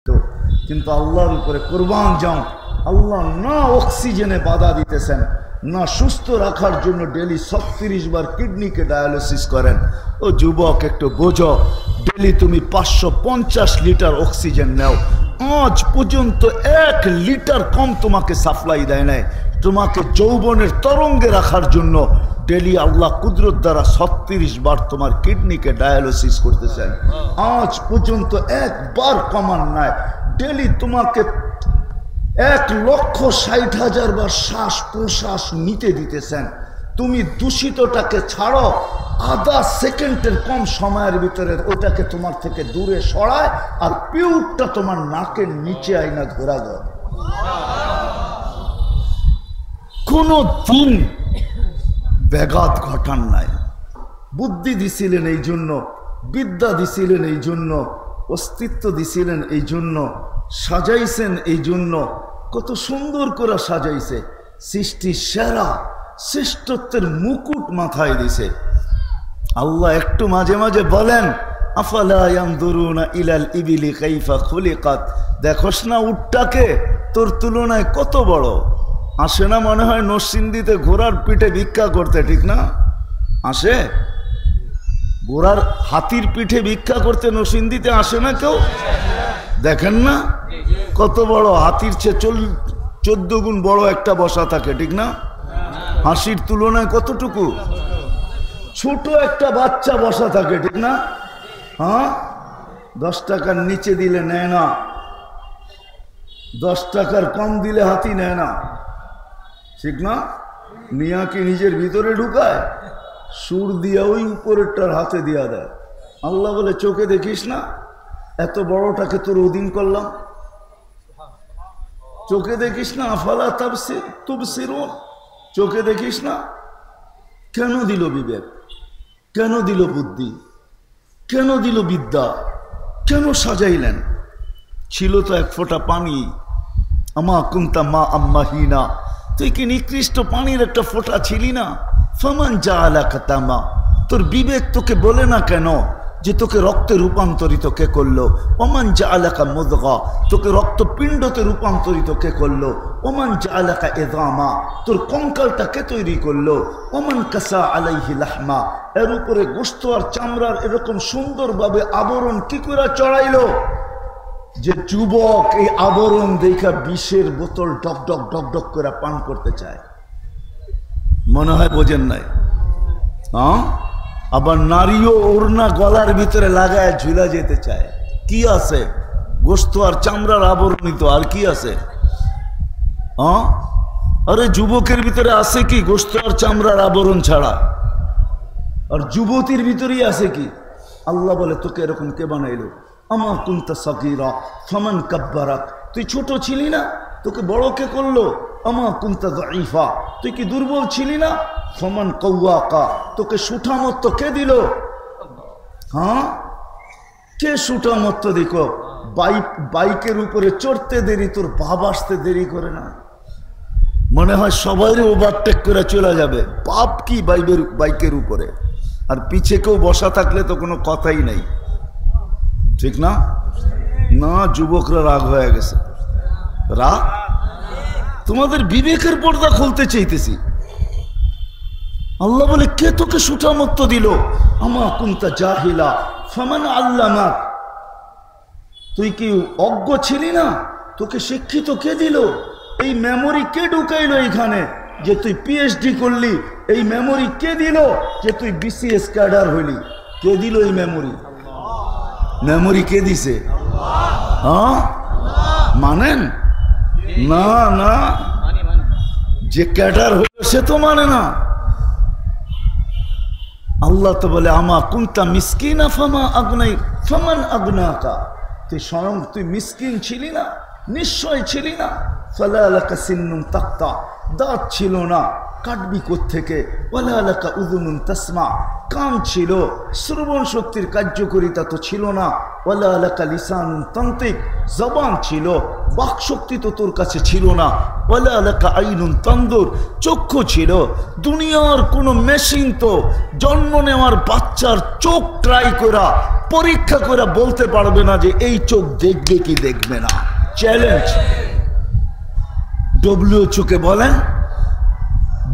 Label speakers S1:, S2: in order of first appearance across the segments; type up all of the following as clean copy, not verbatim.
S1: তো কিন্তু আল্লাহর উপরে কুরবান যাও। আল্লাহ না অক্সিজেনে বাধা দিতেছেন, না সুস্থ রাখার জন্য ডেলি 36 বার কিডনিকে ডায়ালিসিস করেন। ও যুবক, একটু বোঝো, ডেলি তুমি 550 লিটার অক্সিজেন নাও, আজ পর্যন্ত 1 লিটার কম তোমাকে সাপ্লাই দেয় নাই। তোমাকে যৌবনের তরঙ্গে রাখার জন্য ডেলি আল্লাহ কুদরত দ্বারা 36 বার তোমার কিডনিকে ডায়ালিসিস করতেছেন, আজ পর্যন্ত একবার কমান নাই। ডেলি তোমাকে 1,60,000 বার শ্বাস প্রশ্বাস নিতে দিতেছেন। তুমি দূষিতটাকে ছাড়ো, আধা সেকেন্ডের কম সময়ের ভিতরে ওটাকে তোমার থেকে দূরে সরায়, আর পিউরটা তোমার নাকের নিচে আইনা ধরা যায়। কোনো দিন ব্যাঘাত ঘটান নাই। বুদ্ধি দিছিলেন এই জন্য, বিদ্যা দিছিলেন এই জন্য, অস্তিত্ব দিছিলেন এই জন্য, সাজাইছেন এই জন্য। কত সুন্দর করে সাজাইছে, সৃষ্টি সেরা শ্রেষ্ঠত্বের মুকুট মাথায় দিছে আল্লাহ। একটু মাঝে মাঝে বলেন, আফালা ইয়ানদুরুনা ইলাল ইবিলি কাইফা খুলিকাত, দেখোস না উটটাকে তোর তুলনায় কত বড়। আসে না মনে হয় নরসিংদীতে ঘোড়ার পিঠে ভিক্ষা করতে, ঠিক না? আসে ঘোড়ার হাতির পিঠে ভিক্ষা করতে নরসিংদীতে আসে না কেউ? দেখেন না কত বড়, হাতির চেয়ে 14 গুণ বড় একটা বসা থাকে, ঠিক না? হাসির তুলনায় কতটুকু ছোট একটা বাচ্চা বসা থাকে, ঠিক না? হ্যাঁ, 10 টাকার নিচে দিলে নেয় না, 10 টাকার কম দিলে হাতি নেয় না, ঠিক না? মিয়া কি নিজের ভিতরে ঢুকায়? সুর দিয়া ওই উপরেরটার হাতে দিয়া দেয়। আল্লাহ বলে, চোখে দেখিস না এত বড়টাকে তোর অধীন করলাম, চোখে দেখিস না? আফালা তুবসিরুন, চোখে দেখিস না? কেন দিল বিবেক, কেন দিল বুদ্ধি, কেন দিল বিদ্যা, কেন সাজাইলেন? ছিল তো 1 ফোঁটা পানি, আমা কুনতা মা আম্মাহিনা, তুই কি নিকৃষ্ট পানির একটা ফোঁটা ছিলি না? ফামান জাআলাকা তামা, তোর বিবেক তোকে বলে না কেন যে তোকে রক্তে রূপান্তরিত কে করলো? ওমান জাআলাকা মুদগা, তোকে রক্তপিণ্ডতে রূপান্তরিত কে করলো? ওমান জাআলাকা ইযামা, তোর কঙ্কালটা কে তৈরি করলো? ওমান কাসা আলাইহি লাহমা, এর উপরে গোশত আর চামড়ার এরকম সুন্দরভাবে আবরণ কি করে চড়াইলো যে যুবক এই আবরণ দেখা বিষের বোতল ডক ডক ডক ডক করে পান করতে চায়? মনে হয় বোঝেন নাই? হ্যাঁ, আবার নারীও ওড়না গলার ভিতরে লাগায় ঝুলা যেতে চায়। কি আছে? গোশত আর চামড়ার আবরণিত, আর কি আছে? হ্যাঁ, আরে যুবকের ভিতরে আছে কি গোশত আর চামড়ার আবরণ ছাড়া? আর যুবতীর ভিতরেই আছে কি? আল্লাহ বলে, তোকে এরকম কে বানাইলো? আমা কুনতা সাগীরা ফামান কাব্বারাক, তুই ছোট ছিলি না, তোকে বড় কে করলো? আমা কুনতা যায়ীফা, তুই কি দুর্বল ছিলি না? ফামান কাওয়াকা, তোকে সুঠামত্ব কে দিল? হ্যাঁ, কে সুঠামত্ব দেখো? বাইকের উপরে চড়তে দেরি, তোর বাপ আসতে দেরি করে না? মনে হয় সবাইরে ওভারটেক করে চলে যাবে। বাপ কি বাইকের উপরে, আর পিছে কেউ বসা থাকলে তো কোনো কথাই নেই, ঠিক না? না, যুবকরা রাগ হয়ে গেছে। রাগ? তোমাদের বিবেকের পর্দা খুলতে চাইতেছি। আল্লাহ বলে, কে তোকে সুঠামত্ব দিল? আমা কুনতা জাহিলা ফামান আল্লামাক, তুই কি অজ্ঞ ছিলি না, তোকে শিক্ষিত কে দিল? এই মেমোরি কে ঢুকাইলো এখানে যে তুই পিএইচডি করলি? এই মেমোরি কে দিল যে তুই বিসিএস ক্যাডার হইলি? কে দিল এই মেমোরি? মেমোরি কে দিছে? হ্যাঁ, মানেন না? না, যে ক্যাডার হইল সে তো মানে না। আল্লাহ তো বলে, আমা কুনতা মিসকিনা ফামান আগনাকা, তুই স্বয়ং তুই মিসকিন ছিলি না, নিশ্চয় ছিলি না। ফালা লাকা সিন্নুন তাক্তা, দাঁত ছিল না, কাটবি কোত্থেকে? ওয়ালা লাকা উযুনুন তাসমা, কান ছিল, শ্রবণ শক্তির কার্যকারিতা তো ছিল না, ওয়ালা লাকা লিসানুন তানতিক, জবান ছিল, বাক শক্তি তো তোর কাছে ছিল না। ওয়ালা লাকা আইনুন তানদুর, চক্ষু ছিল। দুনিয়ার কোনো মেশিন তো জন্ম নেওয়ার বাচ্চার চোখ ট্রাই করা, পরীক্ষা করে বলতে পারবে না যে এই চোখ দেখবে কি দেখবে না। চ্যালেঞ্জ। WHO কে বলেন,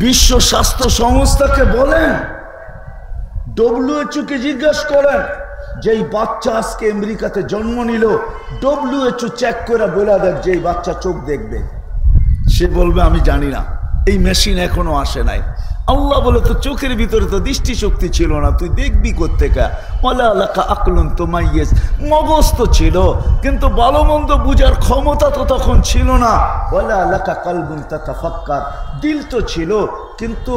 S1: বিশ্ব স্বাস্থ্য সংস্থাকে বলেন, WHO কে জিজ্ঞাসা করেন, যেই বাচ্চা আজকে আমেরিকাতে জন্ম নিল, WHO চেক করে বলে দেখ যে এই বাচ্চা চোখ দেখবে। সে বলবে আমি জানি না, এই মেশিন এখনো আসে নাই। আল্লাহ বলে তো চোখের ভিতরে তো দৃষ্টি শক্তি ছিল না, তুই দেখবি কোত্থেকে? ওয়ালা লাকা আকলুন তুমাইয়িজ, মগজ তো ছিল কিন্তু ভালো মন্দ বুঝার ক্ষমতা তো তখন ছিল না। ওয়ালা লাকা কলবুন তাতাফাক্কার, দিল তো ছিল কিন্তু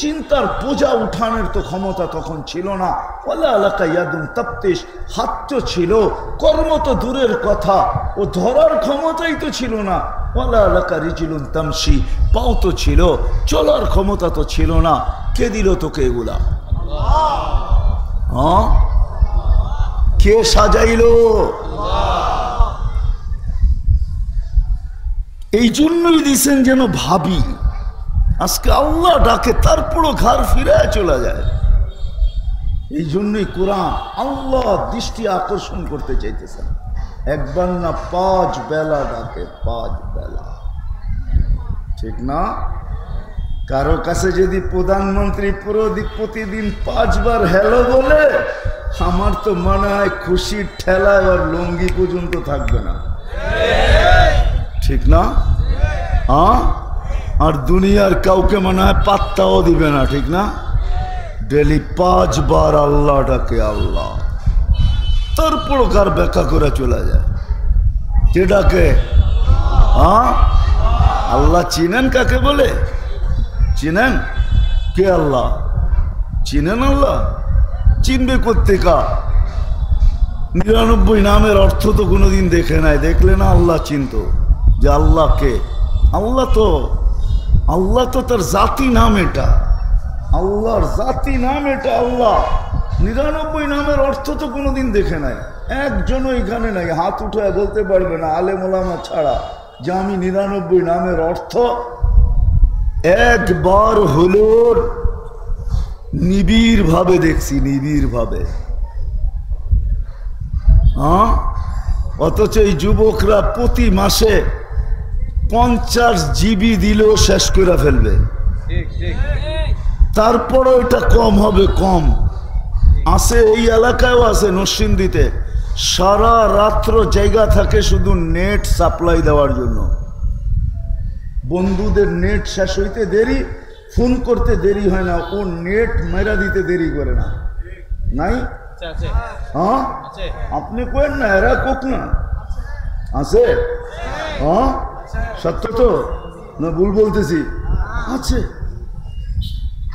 S1: চিন্তার বোঝা উঠানোর তো ক্ষমতা তখন ছিল না। ওয়ালা লাকা ইয়াদুন তাফতিশ, হাত তো ছিল, কর্ম তো দূরের কথা, ও ধরার ক্ষমতাই তো ছিল না। ওয়ালা লাকা রিজলুন তামশি, পাও তো ছিল, চলার ক্ষমতা তো ছিল না। কে দিল তোকে এগুলা? হ্যাঁ, কে সাজাইলো? এই জন্যই দিছেন যেন ভাবি। আজকে আল্লাহ ডাকে তারপরও ঘর ফিরে চলে যায়। এই জন্যই কোরআন আল্লাহ দৃষ্টি আকর্ষণ করতে চাইতেছেন। একবার না 5 বেলা ডাকে, 5 বেলা, ঠিক না? কারো কাছে যদি প্রধানমন্ত্রী প্রতিদিন 5 বার হ্যালো বলে, আমার তো মনে হয় খুশির ঠেলায় আর লুঙ্গি পর্যন্ত থাকবে না, ঠিক না? হ্যাঁ, আর দুনিয়ার কাউকে মনে হয় পাত্তাও দিবে না, ঠিক না? ডেলি 5 বার আল্লাহ ডাকে আল্লাহ, তারপর কার ব্যাখ্যা করে চলে যায়। কে ডাকে? হ্যাঁ, আল্লাহ চিনেন কাকে বলে? চিনেন? কে আল্লাহ? চিনেন আল্লাহ? চিনবে কোত্থেকা? 99 নামের অর্থ তো কোনোদিন দেখে নাই, দেখলে না আল্লাহ চিনত যে আল্লাহ কে। আল্লাহ তো তার জাতি নাম, এটা আল্লাহর জাতি নাম, এটা আল্লাহ। 99 নামের অর্থ তো কোনোদিন দেখে নাই, একজনও এখানে নাই, হাত উঠে বলতে পারবে না আলেম ওলামা ছাড়া যে আমি 99 নামের অর্থ একবার হলো নিবিড় ভাবে দেখছি, নিবিড় ভাবে। হ্যাঁ, অথচ এই যুবকরা প্রতি মাসে 50 GB দিলেও শেষ করে ফেলবে। তারপরও এটা কম হবে, কম আছে। এই এলাকায়ও আছে, নরসিংদীতে সারা রাত্র জায়গা থাকে শুধু নেট সাপ্লাই দেওয়ার জন্য। বন্ধুদের নেট শেষ হইতে দেরি, ফোন করতে দেরি হয় না, ও নেট মেরা দিতে দেরি করে না। নাই? হ্যাঁ, আপনি কেন না, এরা কোক না আছে? হ্যাঁ, সত্য তো না ভুল বলতেছি? আছে।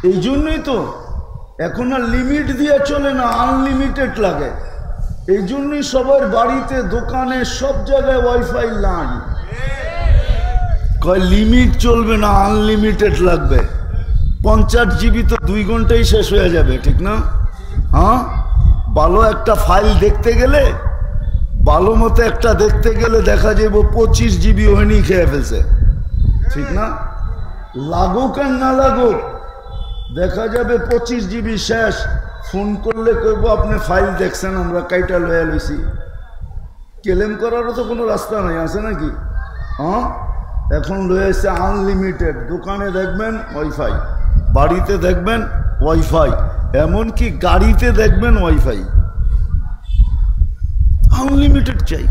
S1: এই জন্যই তো এখন আর লিমিট দিয়ে চলে না, আনলিমিটেড লাগে। এই জন্যই সবার বাড়িতে, দোকানে, সব জায়গায় ওয়াইফাই লাইন। কয় লিমিট চলবে না, আনলিমিটেড লাগবে। 50 GB তো 2 ঘন্টায় শেষ হয়ে যাবে, ঠিক না? হ্যাঁ, ভালো একটা ফাইল দেখতে গেলে, ভালো মতো একটা দেখতে গেলে দেখা যাবে 25 GB হয়নি খেয়ে ফেলছে, ঠিক না? লাগুক আর না লাগুক, দেখা যাবে 25 GB শেষ। ফোন করলে কইব আপনি ফাইল দেখছেন, আমরা কাইটা লয়ে লইছি। ক্লেম করারও তো কোনো রাস্তা নাই, আছে নাকি? হ্যাঁ, এখন রয়েছে আনলিমিটেড। দোকানে দেখবেন ওয়াইফাই, বাড়িতে দেখবেন ওয়াইফাই, এমনকি গাড়িতে দেখবেন ওয়াইফাই, আনলিমিটেড চাই।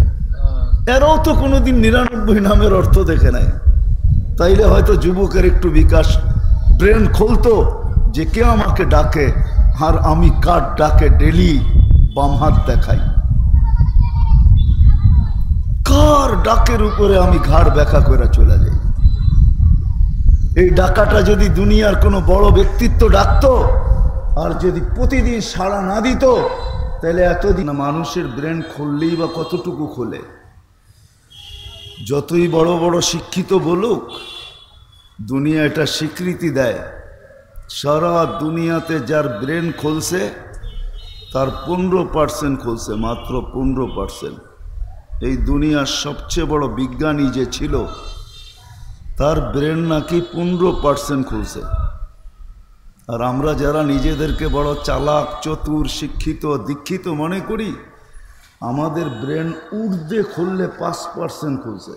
S1: এরাও তো কোনোদিন 99 নামের অর্থ দেখে নাই। তাইলে হয়তো যুবকের একটু বিকাশ, ব্রেন খুলতো যে কে আমাকে ডাকে আর আমি কার ডাকে ডেলি বাম হাত দেখাই, কার ডাকের উপরে আমি ঘাড় ব্যাখ্যা করে চলে যাই। এই ডাকাটা যদি দুনিয়ার কোনো বড় ব্যক্তিত্ব ডাকতো আর যদি প্রতিদিন সাড়া না দিত, তাহলে এতদিন মানুষের ব্রেন খুললেই বা কতটুকু খোলে? যতই বড় বড় শিক্ষিত বলুক, দুনিয়া এটা স্বীকৃতি দেয়, সারা দুনিয়াতে যার ব্রেন খুলছে তার 15% খুলছে, মাত্র 15%। এই দুনিয়ার সবচেয়ে বড় বিজ্ঞানী যে ছিল তার ব্রেন নাকি 15% খুলছে। আর আমরা যারা নিজেদেরকে বড় চালাক, চতুর, শিক্ষিত, দীক্ষিত মনে করি, আমাদের ব্রেন ঊর্ধ্বে খুললে 5% খুলছে,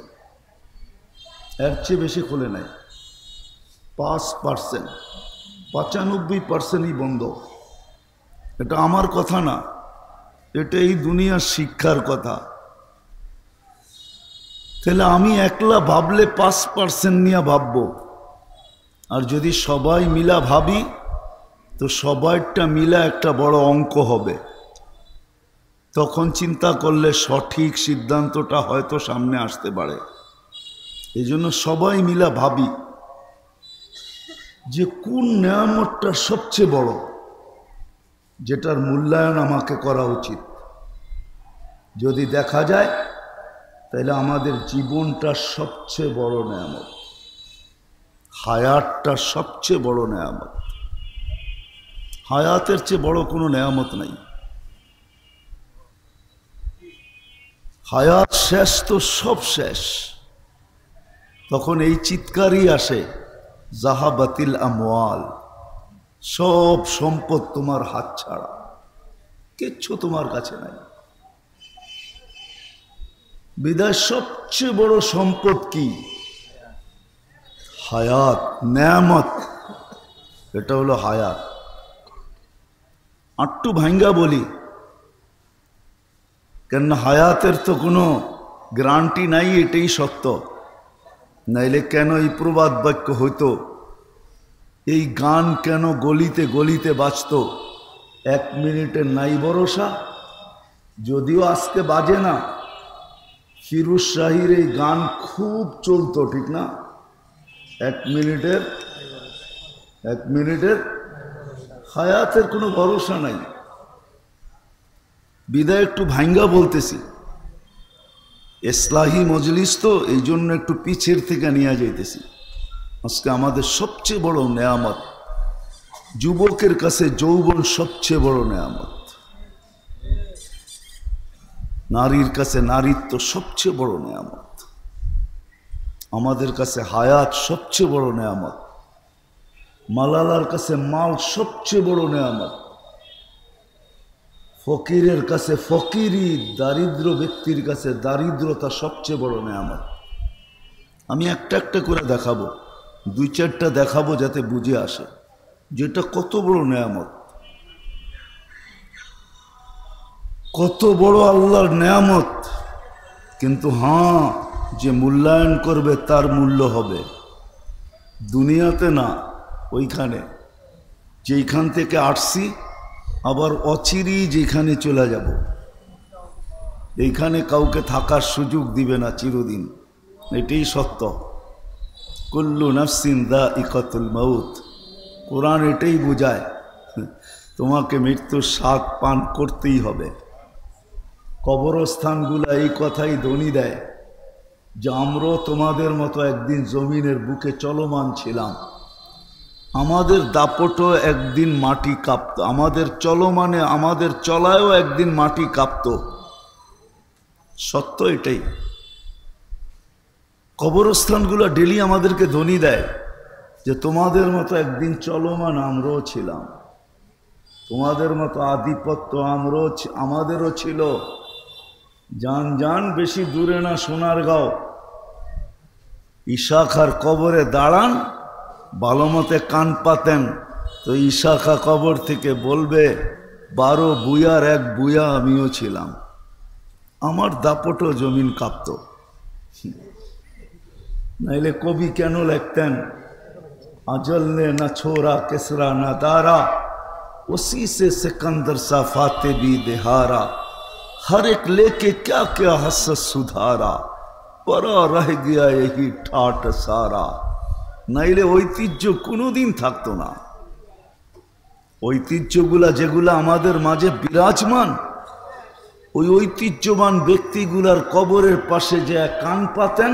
S1: এর চেয়ে বেশি খুলে নাই। 5%, 95%ই বন্ধ। এটা আমার কথা না, এটা এই দুনিয়ার শিক্ষার কথা। তাহলে আমি একলা ভাবলে 5% নিয়ে ভাববো, আর যদি সবাই মিলা ভাবি তো সবাইটা মিলা একটা বড় অঙ্ক হবে। তখন চিন্তা করলে সঠিক সিদ্ধান্তটা হয়তো সামনে আসতে পারে। এই জন্য সবাই মিলা ভাবি যে কোন নেয়ামতটা সবচেয়ে বড়, যেটার মূল্যায়ন আমাকে করা উচিত। যদি দেখা যায় তাহলে আমাদের জীবনটা সবচেয়ে বড় নেয়ামত, হায়াতটা সবচেয়ে বড় নেয়ামত। হায়াতের চেয়ে বড় কোনো নেয়ামত নাই। হায়াত শেষ তো সব শেষ। তখন এই চিৎকারই আসে, জাহাবাতিল আমওয়াল, সব সম্পদ তোমার হাত ছাড়া, কিচ্ছু তোমার কাছে নাই। বিদায় সবচেয়ে বড় সম্পদ কি? হায়াত, নেয়ামত। এটা হলো হায়াত। আট্টু ভাঙ্গা বলি, কেন হায়াতের তো কোনো গ্যারান্টি নাই, এটাই সত্য। নাইলে কেন এই প্রবাদ বাক্য হইতো, এই গান কেন গলিতে গলিতে বাজতো, 1 মিনিটের নাই ভরসা। যদিও আজকে বাজে না, ফিরোজ শাহীর এই গান খুব চলতো, ঠিক না? 1 মিনিটের হায়াতের কোনো ভরসা নাই। বিদায় একটু ভাঙ্গা বলতেছি, ইসলাহি মজলিস তো এই জন্য একটু পিছের থেকে নিয়ে যাইতেছি। আজকে আমাদের সবচেয়ে বড় নেয়ামত, যুবকের কাছে যৌবন সবচেয়ে বড় নেয়ামত, নারীর কাছে নারীত্ব সবচেয়ে বড় নেয়ামত, আমাদের কাছে হায়াত সবচেয়ে বড় নেয়ামত, মালালার কাছে মাল সবচেয়ে বড় নেয়ামত, ফকিরের কাছে ফকিরি, দারিদ্র ব্যক্তির কাছে দারিদ্রতা সবচেয়ে বড় নেয়ামত। আমি একটা একটা করে দেখাবো, 2-4টা দেখাবো যাতে বুঝে আসে যেটা কত বড় নেয়ামত, কত বড় আল্লাহর নেয়ামত। কিন্তু হ্যাঁ, যে মূল্যায়ন করবে তার মূল্য হবে, দুনিয়াতে না, ওইখানে যেইখান থেকে আসছি, আবার অচিরেই যেখানে চলে যাব। এইখানে কাউকে থাকার সুযোগ দিবে না চিরদিন, এটাই সত্য। কুল্লু নাফসিন যায়িকাতুল মাউত, কোরআন এটাই বোঝায়, তোমাকে মৃত্যুর স্বাদ পান করতেই হবে। কবরস্থানগুলো এই কথাই ধ্বনি দেয় যে আমরাও তোমাদের মতো একদিন জমিনের বুকে চলমান ছিলাম, আমাদের দাপটও একদিন মাটি কাঁপত, আমাদের চলমানে, আমাদের চলায়ও একদিন মাটি কাঁপত। সত্য এটাই। কবরস্থানগুলো ডেলি আমাদেরকে ধ্বনি দেয় যে তোমাদের মতো একদিন চলমান আমরাও ছিলাম, তোমাদের মতো আধিপত্য আমাদেরও ছিল। যান যান, বেশি দূরে না, সোনারগাঁও। ইশাখার কবরে দাঁড়ান, ভালো মতে কান পাতেন তো ইশাখা কবর থেকে বলবে 12 বুয়ার 1 বুয়া আমিও ছিলাম, আমার দাপটও জমিন কাঁপত। নাইলে কবি কেন লিখতেন, अजल ने न छोड़ा किसरा न दारा, उसी से सिकंदर सा फाते भी दिहारा, हर एक लेके क्या क्या हसत सुधारा, परा रह गया यही ठाट सारा। নাইলে ঐতিহ্য কোনোদিন থাকতো না। ঐতিহ্যগুলা যেগুলা আমাদের মাঝে বিরাজমান, ওই ঐতিহ্যবান ব্যক্তিগুলার কবরের পাশে যে কান পাতেন,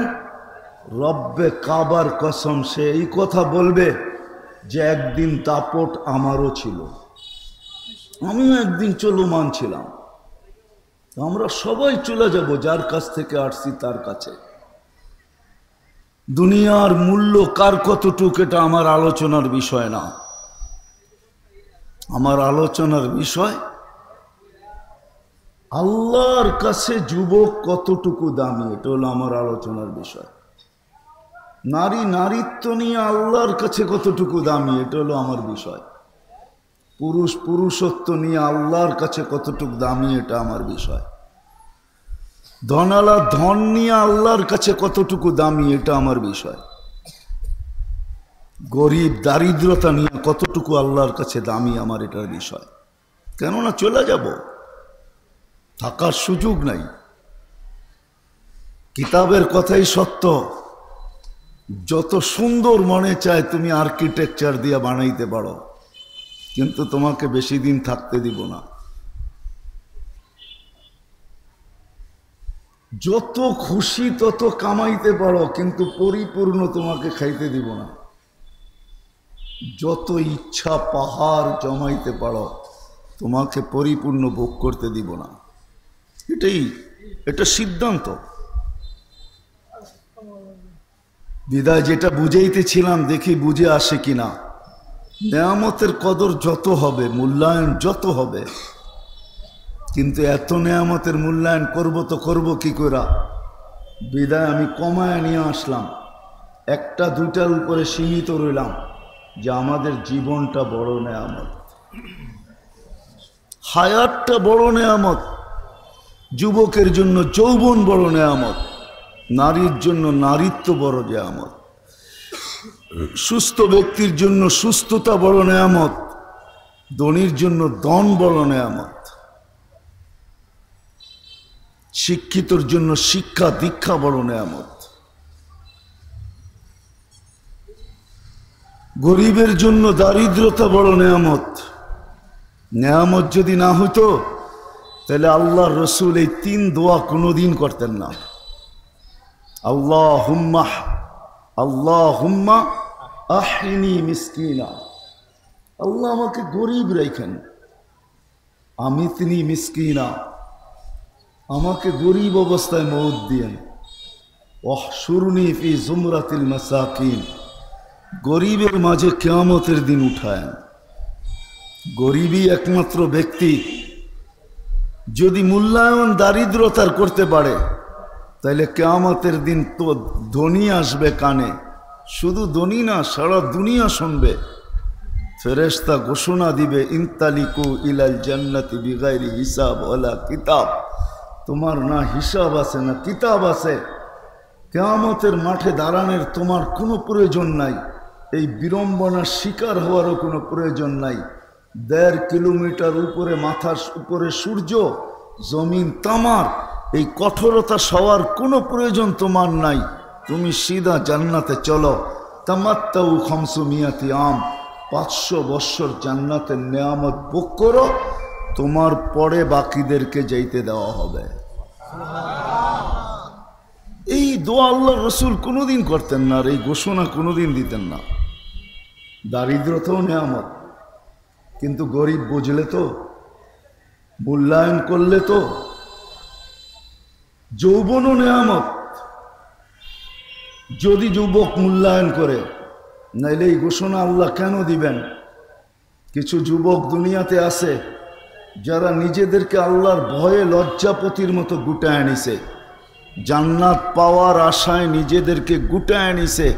S1: রব্বে কাবার কসম, সে এই কথা বলবে যে একদিন দাপট আমারও ছিল, আমিও একদিন চলমান ছিলাম। আমরা সবাই চলে যাব যার কাছ থেকে আসছি তার কাছে। দুনিয়ার মূল্য কার কতটুক এটা আমার আলোচনার বিষয় না। আমার আলোচনার বিষয় আল্লাহর কাছে যুবক কতটুকু দামি, এটা হলো আমার আলোচনার বিষয়। নারী নারীত্ব নিয়ে আল্লাহর কাছে কতটুকু দামি, এটা হলো আমার বিষয়। পুরুষ পুরুষত্ব নিয়ে আল্লাহর কাছে কতটুকু দামি, এটা আমার বিষয়। ধনালা ধন নিয়ে আল্লাহর কাছে কতটুকু দামি, এটা আমার বিষয়। গরিব দারিদ্রতা নিয়ে কতটুকু আল্লাহর কাছে দামি, আমার এটার বিষয়। কেননা চলে যাব, থাকার সুযোগ নাই। কিতাবের কথাই সত্য, যত সুন্দর মনে চায় তুমি আর্কিটেকচার দিয়ে বানাইতে পারো, কিন্তু তোমাকে বেশি দিন থাকতে দিব না। যত খুশি তত কামাইতে পারো, কিন্তু পরিপূর্ণ তোমাকে খাইতে দিব না। যত ইচ্ছা পাহাড় জমাইতে পারো, তোমাকে পরিপূর্ণ ভোগ করতে দিব না। এটা সিদ্ধান্ত। বিদায় যেটা বুঝাইতেছিলাম, দেখি বুঝে আসে কিনা। নেয়ামতের কদর যত হবে, মূল্যায়ন যত হবে, কিন্তু এত নেয়ামতের মূল্যায়ন করব তো করব কি করে? বিদায় আমি কমায় নিয়ে আসলাম, একটা দুইটার উপরে সীমিত রইলাম, যে আমাদের জীবনটা বড় নেয়ামত, হায়াতটা বড় নেয়ামত। যুবকের জন্য যৌবন বড় নেয়ামত, নারীর জন্য নারীত্ব বড় নেয়ামত, সুস্থ ব্যক্তির জন্য সুস্থতা বড় নেয়ামত, ধনীর জন্য ধন বড় নেয়ামত, শিক্ষিতর জন্য শিক্ষা দীক্ষা বড় নেয়ামত, গরিবের জন্য দারিদ্রতা বড় নেয়ামত। নেয়ামত যদি না হইতো তাহলে আল্লাহর রসুল এই 3 দোয়া কোনোদিন করতেন না। আল্লাহুম্মা আহইনি মিসকিনা, আল্লাহ আমাকে গরিব রাখেন। আমিতনি মিসকিনা, আমাকে গরিব অবস্থায় মওত দিয়েন। ওয়াহশুরনি ফি জুমরাতিল মাসাকিন, গরিবের মাঝে কিয়ামতের দিন উঠায়েন। গরিবই একমাত্র ব্যক্তি যদি মূল্যায়ন দারিদ্রতার করতে পারে, তাহলে কিয়ামতের দিন তো ধনী আসবে কানে। শুধু ধনী না, সারা দুনিয়া শুনবে। ফেরেশতা ঘোষণা দিবে, ইনতালিকু ইলাল জান্নাতি বিগাইরি হিসাব ওয়ালা কিতাব। তোমার না হিসাব আছে না কিতাব আছে। কিয়ামতের মাঠে দাঁড়ানোর তোমার কোনো প্রয়োজন নাই, এই বিড়ম্বনার শিকার হওয়ারও কোনো প্রয়োজন নাই। 1.5 কিলোমিটার উপরে, মাথার উপরে সূর্য, জমিন তামার, এই কঠোরতা সওয়ার কোনো প্রয়োজন তোমার নাই। তুমি সিধা জান্নাতে চলো। তামাত্তাউ 500 আম, 500 বৎসর জান্নাতের নেয়ামত ভোগ করো, তোমার পরে বাকিদেরকে যাইতে দেওয়া হবে। এই দোয়া আল্লাহ রসুল কোনোদিন করতেন না, আর এই ঘোষণা কোনোদিন দিতেন না। দারিদ্রতাও নেয়ামত, কিন্তু গরিব বুঝলে তো, মূল্যায়ন করলে তো। যৌবনও নেয়ামত, যদি যুবক মূল্যায়ন করে, নাইলে এই ঘোষণা আল্লাহ কেন দিবেন? কিছু যুবক দুনিয়াতে আছে যারা নিজেদেরকে আল্লাহর ভয়ে লজ্জাপতির মতো গুটায় নিছে, জান্নাত পাওয়ার আশায় নিজেদেরকে গুটায় নিছে,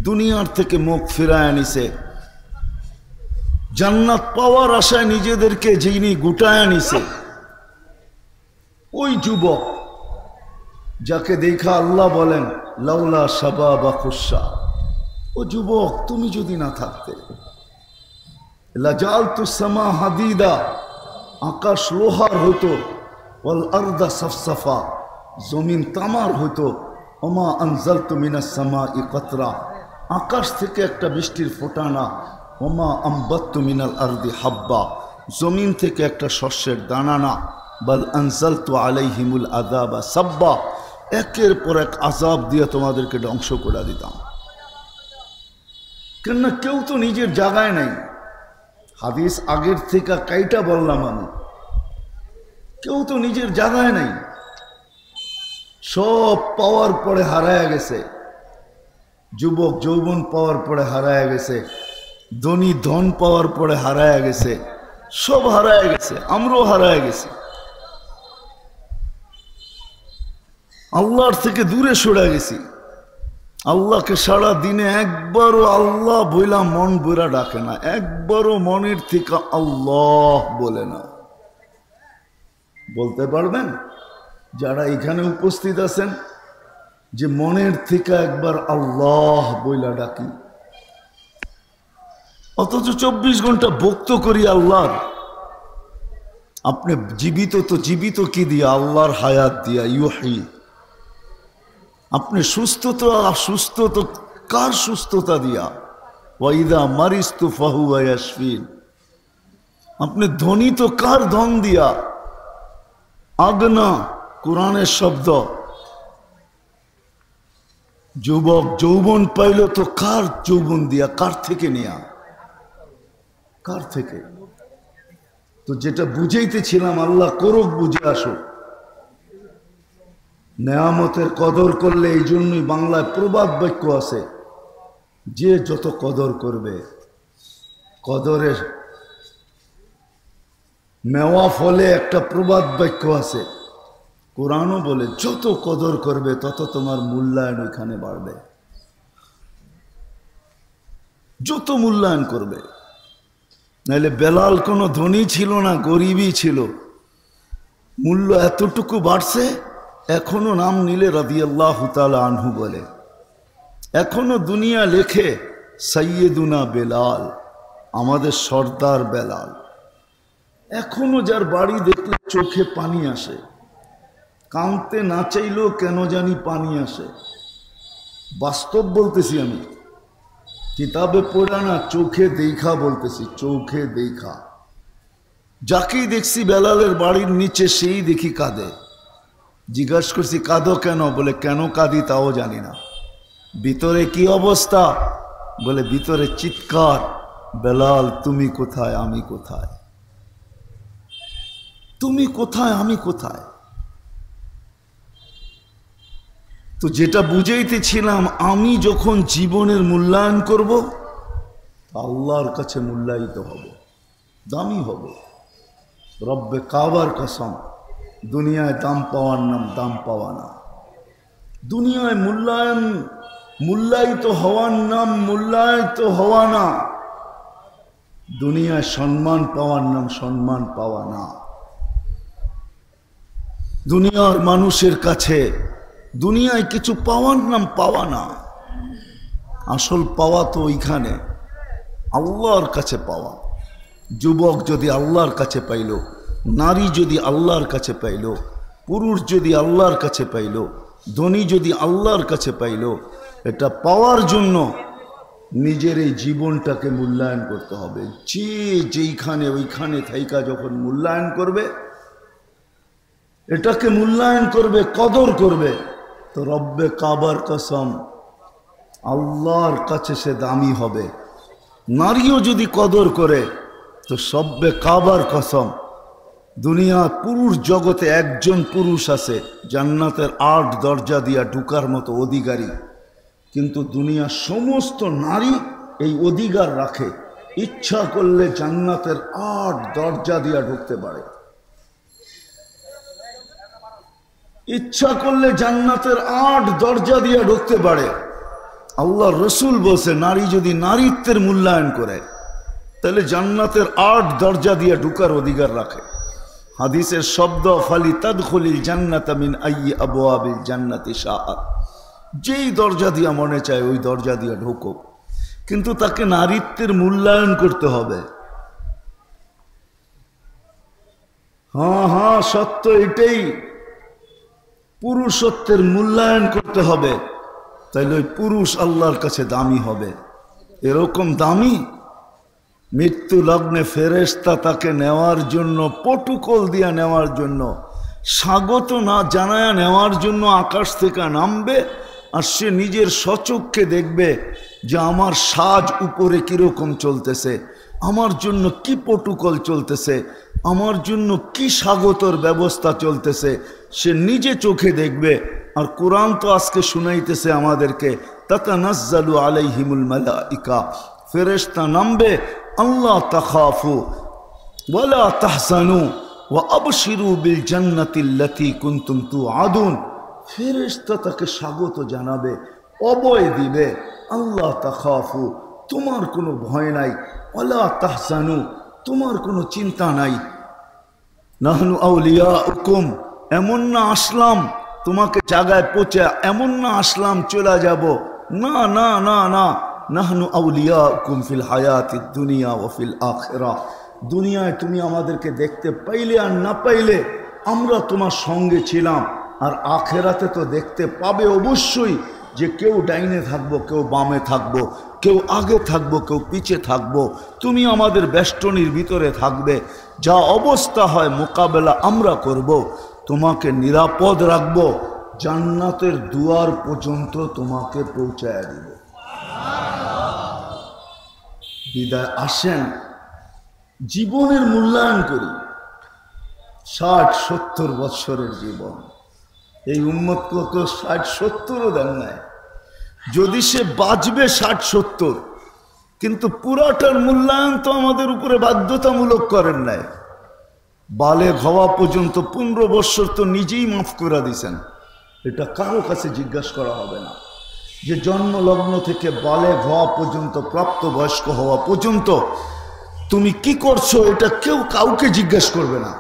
S1: দুনিয়ার থেকে মুখ ফিরায় নিছে। জান্নাত পাওয়ার আশায় নিজেদেরকে যিনি গুটায় নিছে, ওই যুবক যাকে দেখা আল্লাহ বলেন লাউলা শাবাবা খুশা, ও যুবক তুমি যদি না থাকতে, লাজালতু সামা হাদিদা, আকাশ লোহার হতো, ওয়াল আরদা সাফসাফা, জমিন তামার হতো, ওমা আনজালতু মিনাস সামাই কতরা, আকাশ থেকে একটা বৃষ্টির ফোঁটা না, ওমা আম্বাত্তু মিনাল আরদি হাব্বা, জমিন থেকে একটা শস্যের দানা না, বাল আনজালতু আলাইহিমুল আযাবা সাব্বা, একের পর এক আযাব দিয়ে তোমাদেরকে ধ্বংস করে দিতাম। কেননা কেউ তো নিজের জায়গায় নেই, হাদিস আগের থেকে কাইটা বললাম আমি, কেউ তো নিজের জায়গায় নাই, সব পাওয়ার পরে হারায় গেছে, যুবক যৌবন পাওয়ার পরে হারায় গেছে, ধনী ধন পাওয়ার পরে হারায় গেছে, সব হারায় গেছে, আমরাও হারায় গেছি, আল্লাহর থেকে দূরে সরে গেছি। আল্লাহকে সারা দিনে একবারও আল্লাহ বইলা মন বইরা ডাকে না, একবারও মনের থেকে আল্লাহ বলে না। বলতে পারবেন যারা এখানে উপস্থিত আছেন যে মনের থেকে একবার আল্লাহ বইলা ডাকি? অথচ 24 ঘন্টা ভক্ত করি আল্লাহর। আপনি জীবিত তো জীবিত কি দিয়া? আল্লাহর হায়াত দিয়া, ইউহি। আপনি সুস্থ তো সুস্থ তো কার সুস্থতা দিয়া? ওয়াইদা মারিস্তু ফাহুয়া ইয়াশফিন। আপনি ধনী তো কার ধন দিয়া? আগনা, কোরআনের শব্দ। যুবক যৌবন পাইল তো কার যৌবন দিয়া? কার থেকে নেয়া? কার থেকে? তো যেটা বুঝাইতেছিলাম, আল্লাহ করুক, বুঝে আসো। নেয়ামতের কদর করলে, এই জন্যই বাংলায় প্রবাদ বাক্য আছে, যে যত কদর করবে, কদরের মেওয়া ফলে একটা প্রবাদ বাক্য আছে, কোরআনও বলে যত কদর করবে তত তোমার মূল্যায়ন ওইখানে বাড়বে। যত মূল্যায়ন করবে। নাইলে বেলাল কোনো ধনী ছিল না, গরিবই ছিল, মূল্য এতটুকু বাড়ছে, এখনো নাম নিলে রাদিয়াল্লাহু তাআলা আনহু বলে। এখনো দুনিয়া লেখে সাইয়েদুনা বেলাল, আমাদের সর্দার বেলাল। এখনো যার বাড়ি দেখলে চোখে পানি আসে, কাঁদতে না চাইলেও কেন জানি পানি আসে। বাস্তব বলতেছি আমি, কিতাবে পড়া না, চোখে দেখা বলতেছি, চোখে দেখা। যাকেই দেখছি বেলালের বাড়ির নিচে, সেই দেখি কাঁদে। জিজ্ঞাসা করছি কাঁদো কেন? বলে কেন কাঁদি তাও জানি না। ভিতরে কি অবস্থা? বলে ভিতরে চিৎকার, বেলাল তুমি কোথায়, আমি কোথায়, তুমি কোথায়, আমি কোথায়। তো যেটা বুঝাইতেছিলাম, আমি যখন জীবনের মূল্যায়ন করব, আল্লাহর কাছে মূল্যায়িত হব, দামি হব। রব্বে কাবার কসম, দুনিয়ায় দাম পাওয়ার নাম দাম পাওয়া না। দুনিয়ায় মূল্যায়িত হওয়ার নাম মূল্যায়িত হওয়া না। দুনিয়ায় সম্মান পাওয়ার নাম সম্মান পাওয়া না। দুনিয়ার মানুষের কাছে দুনিয়ায় কিছু পাওয়ার নাম পাওয়া না। আসল পাওয়া তো ওইখানে, আল্লাহর কাছে পাওয়া। যুবক যদি আল্লাহর কাছে পাইল, নারী যদি আল্লাহর কাছে পাইল, পুরুষ যদি আল্লাহর কাছে পাইল, ধনী যদি আল্লাহর কাছে পাইল, এটা পাওয়ার জন্য নিজের এই জীবনটাকে মূল্যায়ন করতে হবে। যে যেইখানে ওইখানে থাইকা যখন মূল্যায়ন করবে, এটাকে মূল্যায়ন করবে, কদর করবে, তো রব্বে কাবার কসম আল্লাহর কাছে সে দামি হবে। নারীও যদি কদর করে, তো সব্বে কাবার কসম, দুনিয়া পুরুষ জগতে একজন পুরুষ আছে জান্নাতের 8 দরজা দিয়া ঢুকার মতো অধিকারী, কিন্তু দুনিয়ার সমস্ত নারী এই অধিকার রাখে, ইচ্ছা করলে জান্নাতের 8 দরজা দিয়া ঢুকতে পারে। ইচ্ছা করলে জান্নাতের 8 দরজা দিয়া ঢুকতে পারে। আল্লাহ রসুল বলছে, নারী যদি নারীত্বের মূল্যায়ন করে, তাহলে জান্নাতের 8 দরজা দিয়ে ঢুকার অধিকার রাখে। হাদিসের শব্দ, ফালি তাদখুলিল জান্নাতা মিন আইয়ি আবওয়াবিল জান্নাতি শাআত, যেই দরজা দিয়া মনে চায় ওই দরজা দিয়ে ঢোকো, কিন্তু তাকে নারীত্বের মূল্যায়ন করতে হবে। হ্যাঁ সত্য এটাই, পুরুষত্বের মূল্যায়ন করতে হবে, তাইলে ওই পুরুষ আল্লাহর কাছে দামি হবে। এরকম দামি, মৃত্যু লগ্নে ফেরেশতা তাকে নেওয়ার জন্য, পটুকল দিয়া নেওয়ার জন্য, স্বাগত না জানায়া নেওয়ার জন্য আকাশ থেকে নামবে, আর সে নিজের স্বচক্ষে দেখবে যে আমার সাজ উপরে কিরকম চলতেছে। আমার জন্য কি প্রোটোকল চলতেছে, আমার জন্য কি স্বাগতর ব্যবস্থা চলতেছে, সে নিজে চোখে দেখবে। আর কোরআন তো আজকে শুনাইতেছে আমাদেরকে, তাতানাজ্জালু আলাইহিমুল মালাইকা, ফেরেশতা নামবে, আল্লাহ তাখাফু ওয়ালা তাহজানু ওয়া আবশিরু বিল জান্নাতিল্লাতী কুনতুম তুআদুন। ফেরেশতা তাকে স্বাগত জানাবে, অভয় দিবে, আল্লাহ তাখাফু, তোমার কোনো ভয় নাই, ওয়ালা তাহজানু, তোমার কোনো চিন্তা নাই, নাহনু আউলিয়াউকুম, এমন না আসলাম তোমাকে জায়গায় পৌঁছে, এমন না আসলাম চলে যাব, না না না না, নাহনু আউলিয়াউকুম ফিল হায়াতিদ দুনিয়া ওয়া ফিল আখিরাহ, দুনিয়ায় তুমি আমাদেরকে দেখতে পাইলে আর না পাইলে আমরা তোমার সঙ্গে ছিলাম, আর আখেরাতে তো দেখতে পাবে অবশ্যই, যে কেউ ডাইনে থাকবো, কেউ বামে থাকবো, কেউ আগে থাকবো, কেউ পিছে থাকবো, তুমি আমাদের বেষ্টনীর ভিতরে থাকবে, যা অবস্থা হয় মোকাবেলা আমরা করব, তোমাকে নিরাপদ রাখবো, জান্নাতের দুয়ার পর্যন্ত তোমাকে পৌঁছায় দিব। বিদায় আসেন, জীবনের মূল্যায়ন করি। 60-70 বৎসরের জীবন, এই উম্মতকে তো 60-70ও দেন নাই। যদি সে বাঁচবে 60-70, কিন্তু পুরাটার মূল্যায়ন তো আমাদের উপরে বাধ্যতামূলক করেন নাই। বালেগ হওয়া পর্যন্ত 15 বৎসর তো নিজেই মাফ করে দিয়েছেন, এটা কারো কাছে জিজ্ঞাসা করা হবে না। যে জন্মলগ্ন থেকে বালেগ হওয়া পর্যন্ত, প্রাপ্তবয়স্ক হওয়া পর্যন্ত তুমি কি করছো, এটা কেউ কাউকে জিজ্ঞাসা করবে না।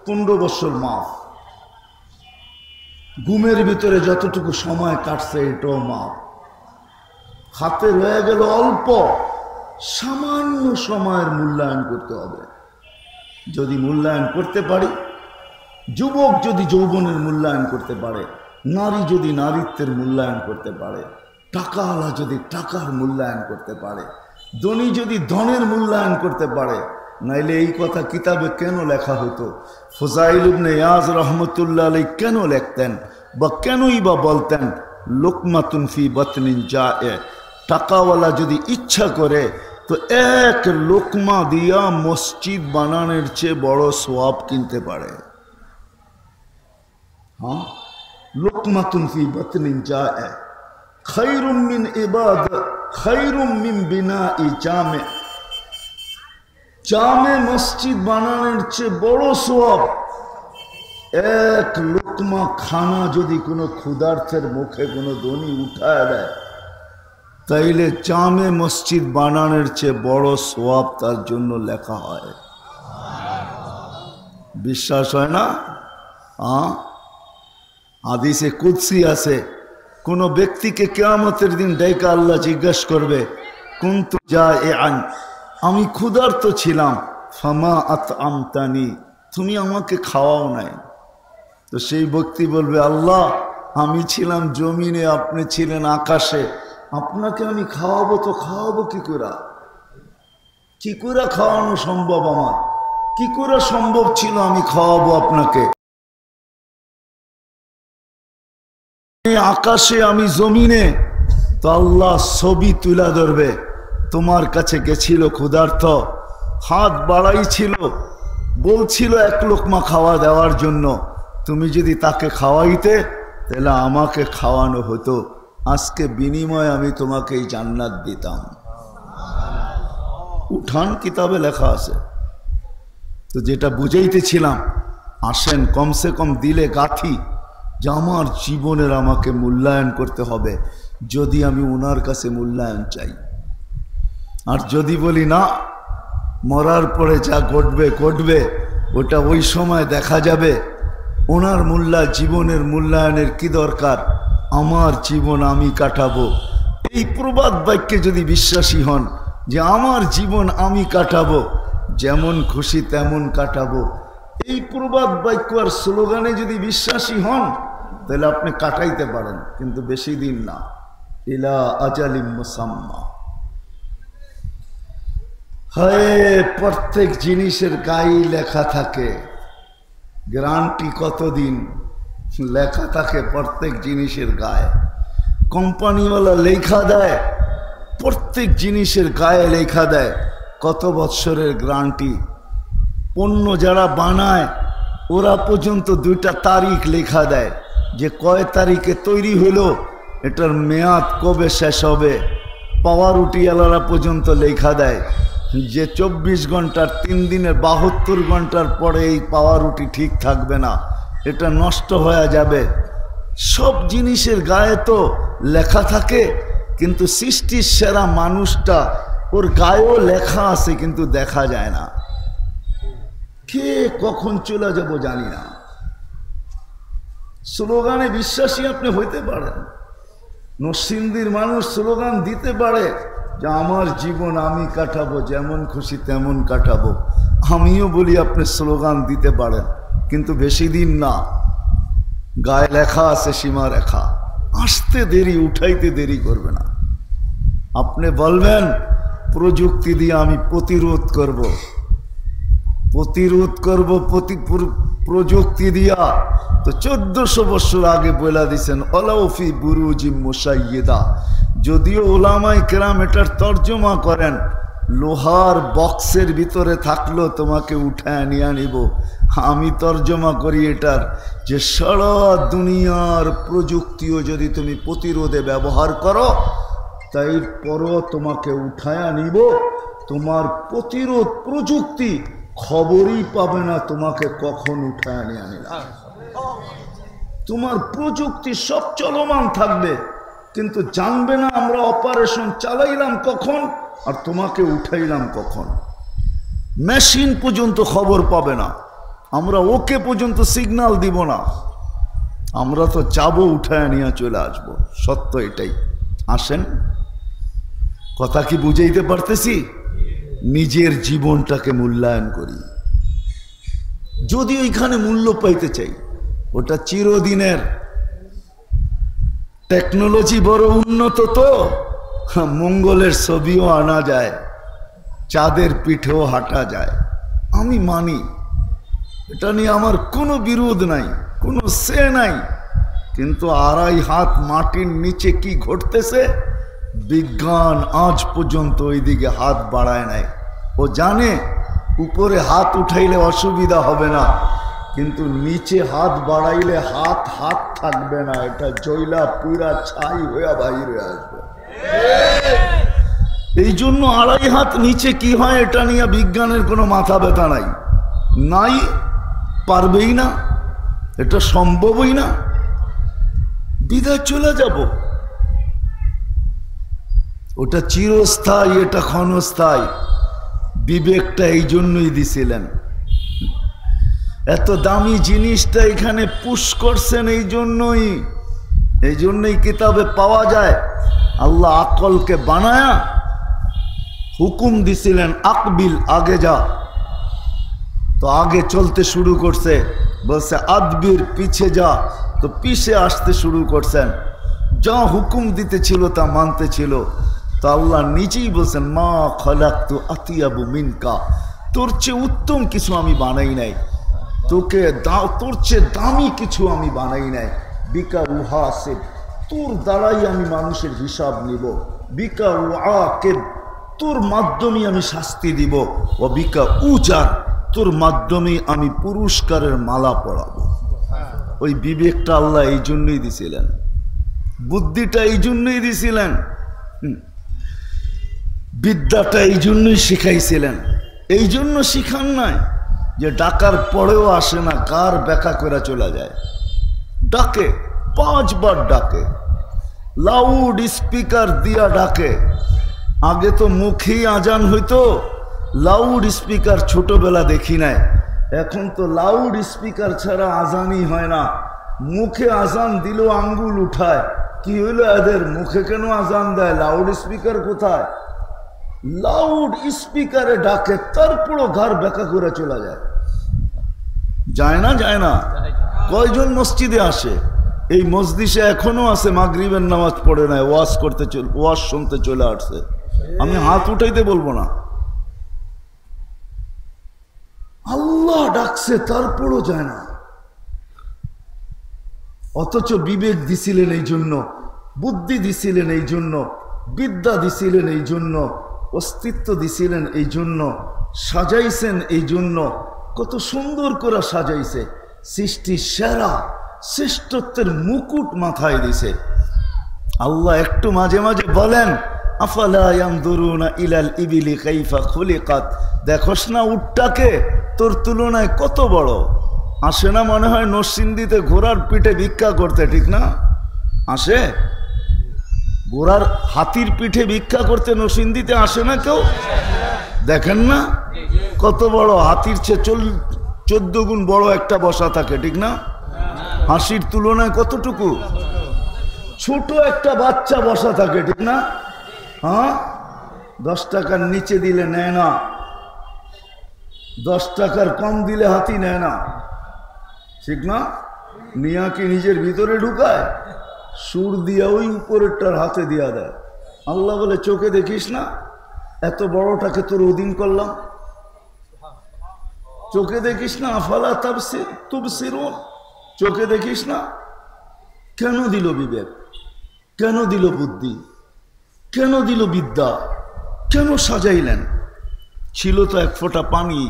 S1: 15 বৎসর মাফ। ঘুমের ভিতরে যতটুকু সময় কাটছে এটাও মাপ। হাতে রয়ে গেল অল্প, সামান্য সময়ের মূল্যায়ন করতে হবে। যদি মূল্যায়ন করতে পারি, যুবক যদি যৌবনের মূল্যায়ন করতে পারে, নারী যদি নারীত্বের মূল্যায়ন করতে পারে, টাকাওয়ালা যদি টাকার মূল্যায়ন করতে পারে, ধনী যদি ধনের মূল্যায়ন করতে পারে, নাইলে এই কথা কিতাবে কেন লেখা হতো? ফুজাইল ইবনে ইয়াজ রহমতুল্লাহ আলাইহি কেন লিখতেন, বা কেনই বা বলতেন লুকমাতুন ফি বাতনিন জায়ে, টাকাওয়ালা যদি ইচ্ছা করে তো এক লোকমা দিয়া মসজিদ বানানোর চেয়ে বড় সওয়াব কিনতে পারে। হ্যাঁ, লুকমাতুন ফি বাতনিন জায়ে খায়রুম মিন ইবাদত, খায়রুম মিন বিনাই জামে, জামে মসজিদ বানানোর চেয়ে বড় সওয়াব। এক লোকমা খানা যদি কোনো ক্ষুধার্থের মুখে কোনো ধনী উঠায় দেয়, তাইলে জামে মসজিদ বানানোর চেয়ে বড় সওয়াব তার জন্য লেখা হয়। বিশ্বাস হয় না? হাদিসে কুদসি আছে, কোন ব্যক্তিকে কিয়ামতের দিন ডাইকা আল্লাহ জিজ্ঞাসা করবে, কুনতু জাইআন, আমি ক্ষুধার্ত ছিলাম, ফামা আতআমতানি, তুমি আমাকে খাওয়াও নাই। তো সেই ব্যক্তি বলবে, আল্লাহ আমি ছিলাম জমিনে, আপনি ছিলেন আকাশে, আপনাকে আমি খাওয়াবো তো খাওয়াবো কি করে? কি করে খাওয়ানো সম্ভব? আমার কি করে সম্ভব ছিল আমি খাওয়াবো আপনাকে? আকাশে আমি জমিনে। তো আল্লাহ ছবি তুলা ধরবে, তোমার কাছে গেছিল ক্ষুধার্ত, হাত বাড়াই ছিল, বলছিল এক লোকমা খাওয়া দেওয়ার জন্য, তুমি যদি তাকে খাওয়াইতে তাহলে আমাকে খাওয়ানো হতো, আজকে বিনিময়ে আমি তোমাকে এই জান্নাত দিতাম। উঠান কিতাবে লেখা আছে। তো যেটা বুঝাইতেছিলাম, আসেন কমসে কম দিলে গাথি যে আমার জীবনের আমাকে মূল্যায়ন করতে হবে, যদি আমি ওনার কাছে মূল্যায়ন চাই। আর যদি বলি না, মরার পরে যা ঘটবে ঘটবে, ওটা ওই সময় দেখা যাবে, ওনার জীবনের মূল্যায়নের কি দরকার, আমার জীবন আমি কাটাবো, এই প্রবাদ বাক্যে যদি বিশ্বাসী হন যে আমার জীবন আমি কাটাবো, যেমন খুশি তেমন কাটাবো, এই প্রবাদ বাক্য আর স্লোগানে যদি বিশ্বাসী হন, তাহলে আপনি কাটাইতে পারেন, কিন্তু বেশি দিন না। ইলা আজালিম মুসাম্মা। হয় প্রত্যেক জিনিসের গায়ে লেখা থাকে, গ্যারান্টি কতদিন লেখা থাকে প্রত্যেক জিনিসের গায়ে। কোম্পানিওয়ালা লেখা দেয়, প্রত্যেক জিনিসের গায়ে লেখা দেয় কত বৎসরের গ্যারান্টি। পণ্য যারা বানায় ওরা পর্যন্ত 2টা তারিখ লেখা দেয় যে কয় তারিখে তৈরি হলো, এটার মেয়াদ কবে শেষ হবে। পাওয়ারুটিওয়ালারা পর্যন্ত লেখা দেয় যে 24 ঘন্টার 3 দিনের 72 ঘন্টার পরে এই পাওয়ারুটি ঠিক থাকবে না, এটা নষ্ট হয়ে যাবে। সব জিনিসের গায়ে তো লেখা থাকে, কিন্তু সৃষ্টির সেরা মানুষটা ওর গায়েও লেখা আছে কিন্তু দেখা যায় না। কে কখন চলে যাব জানি না। স্লোগানে বিশ্বাসী আপনি হইতে পারেন, নরসিংদীর মানুষ স্লোগান দিতে পারে যে আমার জীবন আমি কাটাবো, যেমন খুশি তেমন কাটাবো। আমিও বলি আপনি স্লোগান দিতে পারেন, কিন্তু বেশি দিন না। গায়ে লেখা আছে সীমারেখা, আসতে দেরি, উঠাইতে দেরি করবে না। আপনি বলবেন প্রযুক্তি দিয়ে আমি প্রতিরোধ করব, প্রযুক্তি দিয়া। তো 1400 বছর আগে বলে দিছেন ওলাউফি বুরুজি মুশাইয়্যিদা। যদিও ওলামায়ে কেরাম এটার তর্জমা করেন লোহার বক্সের ভিতরে থাকলো তোমাকে উঠায় নিয়ে নিব। আমি তর্জমা করি এটার যে সারা দুনিয়ার প্রযুক্তিও যদি তুমি প্রতিরোধে ব্যবহার করো, তাই পরও তোমাকে উঠায়া নিব। তোমার প্রতিরোধ প্রযুক্তি খবরই পাবে না তোমাকে কখন উঠায় নিয়ে নিলাম। তোমার প্রযুক্তি সব চলমান থাকবে, কিন্তু জানবে না আমরা অপারেশন চালাইলাম কখন আর তোমাকে উঠাইলাম কখন। মেশিন পর্যন্ত খবর পাবে না, আমরা ওকে পর্যন্ত সিগন্যাল দিব না। আমরা তো যাবো, উঠায় নিয়ে চলে আসবো। সত্য এটাই। আসেন, কথা কি বুঝাইতে পারতেছি? নিজের জীবনটাকে মূল্যায়ন করি। যদি ওইখানে মূল্য পাইতে চাই, ওটা চিরদিনের। টেকনোলজি বড় উন্নত, তো মঙ্গলের ছবিও আনা যায়, চাঁদের পিঠেও হাঁটা যায়। আমি মানি, এটা নিয়ে আমার কোনো বিরোধ নাই, কোনো সে নাই। কিন্তু 2.5 হাত মাটির নিচে কি ঘটতেছে, বিজ্ঞান আজ পর্যন্ত ওইদিকে হাত বাড়ায় নাই। ও জানে উপরে হাত উঠাইলে অসুবিধা হবে না, কিন্তু নিচে হাত বাড়াইলে হাত হাত থাকবে না, এটা জয়লা পুরা ছাই হয়ে বাইরে আসবে। এই জন্য 2.5 হাত নিচে কি হয় এটা নিয়ে বিজ্ঞানের কোনো মাথা ব্যথা নাই, নাই, পারবেই না, এটা সম্ভবই না। বিদায় চলে যাব। ওটা চিরস্থায়ী, এটা ক্ষণস্থায়ী। বিবেকটা এই জন্যই দিছিলেন। এত দামি জিনিসটা এখানে পুশ করছেন এই জন্যই কিতাবে পাওয়া যায়। আল্লাহ আকলকে বানায়া হুকুম দিছিলেন আকবিল, আগে যা। তো আগে চলতে শুরু করছে, বলছে আদবির, পিছে যা। তো পিছে আসতে শুরু করছেন। যা হুকুম দিতে ছিল তা মানতে ছিল। তো আল্লাহ নিজেই বলছেন মা খালাকতু আতিয়াবু মিনকা, তোর চেয়ে উত্তম কিছু আমি বানাই নাই, তোকে তোর চেয়ে দামি কিছু আমি বানাই নাই। বিকা উহাসিব, তোর দ্বারাই আমি মানুষের হিসাব নিব। বিকা উআকিব, তোর মাধ্যমে আমি শাস্তি দিব। ও বিকা উজার, তোর মাধ্যমে আমি পুরস্কারের মালা পরাবো। ওই বিবেকটা আল্লাহ এই জন্যই দিছিলেন, বুদ্ধিটা এই জন্যই দিছিলেন, বিদ্যাটা এই জন্যই শিখাইছিলেন। এই জন্য শিখান নাই যে ডাকার পরেও আসে না, কার ব্যাখ্যা করে চলে যায়। ডাকে, 5 বার ডাকে, লাউড স্পিকার দিয়া ডাকে। আগে তো মুখেই আজান হইতো, লাউড স্পিকার ছোটবেলা দেখি নাই। এখন তো লাউড স্পিকার ছাড়া আজানই হয় না। মুখে আজান দিলেও আঙ্গুল উঠায়। কি হইলো এদের, মুখে কেন আজান দেয়, লাউড স্পিকার কোথায়? লাউড স্পিকারে ডাকে, তারপরও ঘর ব্যাখ্যা করে চলে যায়। যায় না, যায় না। কয়জন মসজিদে আসে? এই মসজিদে এখনো আছে, মাগরিবের নামাজ পড়ে নাই, ওয়াজ শুনতে চলে আসছে। আমি হাত উঠাইতে বলবো না। আল্লাহ ডাকছে, তারপরও যায় না। অথচ বিবেক দিছিলেন এই জন্য, বুদ্ধি দিছিলেন এই জন্য, বিদ্যা দিছিলেন এই জন্য, অস্তিত্ব দিছিলেন এই জন্য, সাজাইছেন এই জন্য, কত সুন্দর করে সাজাইছে, সৃষ্টির সেরা শ্রেষ্ঠত্বের মুকুট মাথায় দিছে। আল্লাহ একটু মাঝে মাঝে বলেন, আফালা ইয়ানজুরুনা ইলাল ইবিলি কাইফা খুলিকাত, দেখোস না উটটাকে, তোর তুলনায় কত বড়। আসে না মনে হয় নরসিংদীতে ঘোড়ার পিঠে ভিক্ষা করতে, ঠিক না? আসে ঘোড়ার হাতির পিঠে ভিক্ষা করতে নরসিংদীতে আসে না কেউ? দেখেন না কত বড়, হাতির চেয়ে 14 গুণ বড় একটা বসা থাকে, ঠিক না? হাসির তুলনায় কতটুকু ছোট একটা বাচ্চা বসা থাকে, ঠিক না? হ্যাঁ, 10 টাকার নিচে দিলে নেয় না, 10 টাকার কম দিলে হাতি নেয় না, ঠিক না? নিয়া কি নিজের ভিতরে ঢুকায়, সুর দিয়া ওই উপরেরটার হাতে দিয়া দেয়। আল্লাহ বলে, চোখে দেখিস না, এত বড়টাকে তোর অধীন করলাম, চোখে দেখিস না? আফালা তুবসিরুন, চোখে দেখিস না? কেন দিল বিবেক, কেন দিল বুদ্ধি, কেন দিল বিদ্যা, কেন সাজাইলেন? ছিল তো এক ফোঁটা পানি,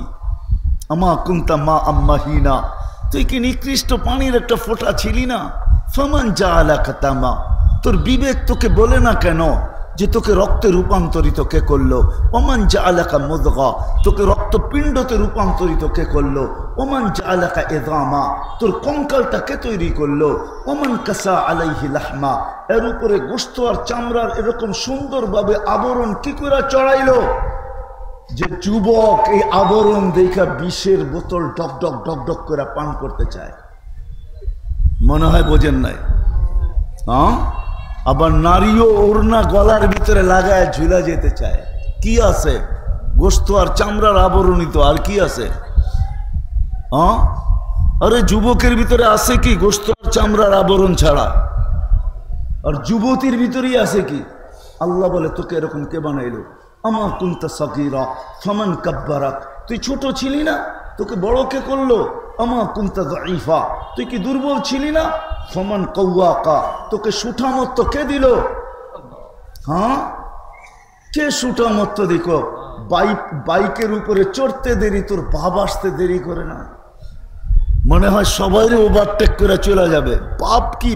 S1: আমা কুন্তা মা আম্মাহিনা, তুই কি নিকৃষ্ট পানির একটা ফোঁটা ছিলি না? ফামান জাআলাকা তামা, তোর বিবেক তোকে বলে না কেন যে তোকে রক্তে রূপান্তরিত কে করলো? ওমান জাআলাকা মুদগা, তোকে রক্তপিণ্ডতে রূপান্তরিত কে করলো? ওমান জাআলাকা ইযামা, তোর কঙ্কালটা কে তৈরি করলো? ওমান কাসা আলাইহি লাহমা, এর উপরে গোশত আর চামড়ার এরকম সুন্দরভাবে আবরণ কি করে চড়াইলো যে যুবক এই আবরণ দেখা বিষের বোতল ডক ডক ডক ডক করে পান করতে চায়? মনে হয় বোঝেন নাই? হ্যাঁ, আবার নারীও ওড়না গলার ভিতরে লাগায় ঝুলা যেতে চায়। কি আছে? গোশত আর চামড়ার আবরণিত, আর কি আছে? হ্যাঁ, আরে যুবকের ভিতরে আছে কি গোশত আর চামড়ার আবরণ ছাড়া? আর যুবতীর ভিতরেই আছে কি? আল্লাহ বলে, তোকে এরকম কে বানাইলো? আমা কুনতা সাগীরা ফামান কাব্বারাক, তুই ছোট ছিলি না, তোকে বড় কে করলো? আমা কুনতা যায়ীফা, তুই কি দুর্বল ছিলি না? ফামান কাওয়াকা, তোকে সুঠামত্ব কে দিল? হ্যাঁ, কে সুঠামত্ব দেখো? বাইকের উপরে চড়তে দেরি, তোর বাপ আসতে দেরি করে না, মনে হয় সবাই ওভারটেক করে চলে যাবে। বাপ কি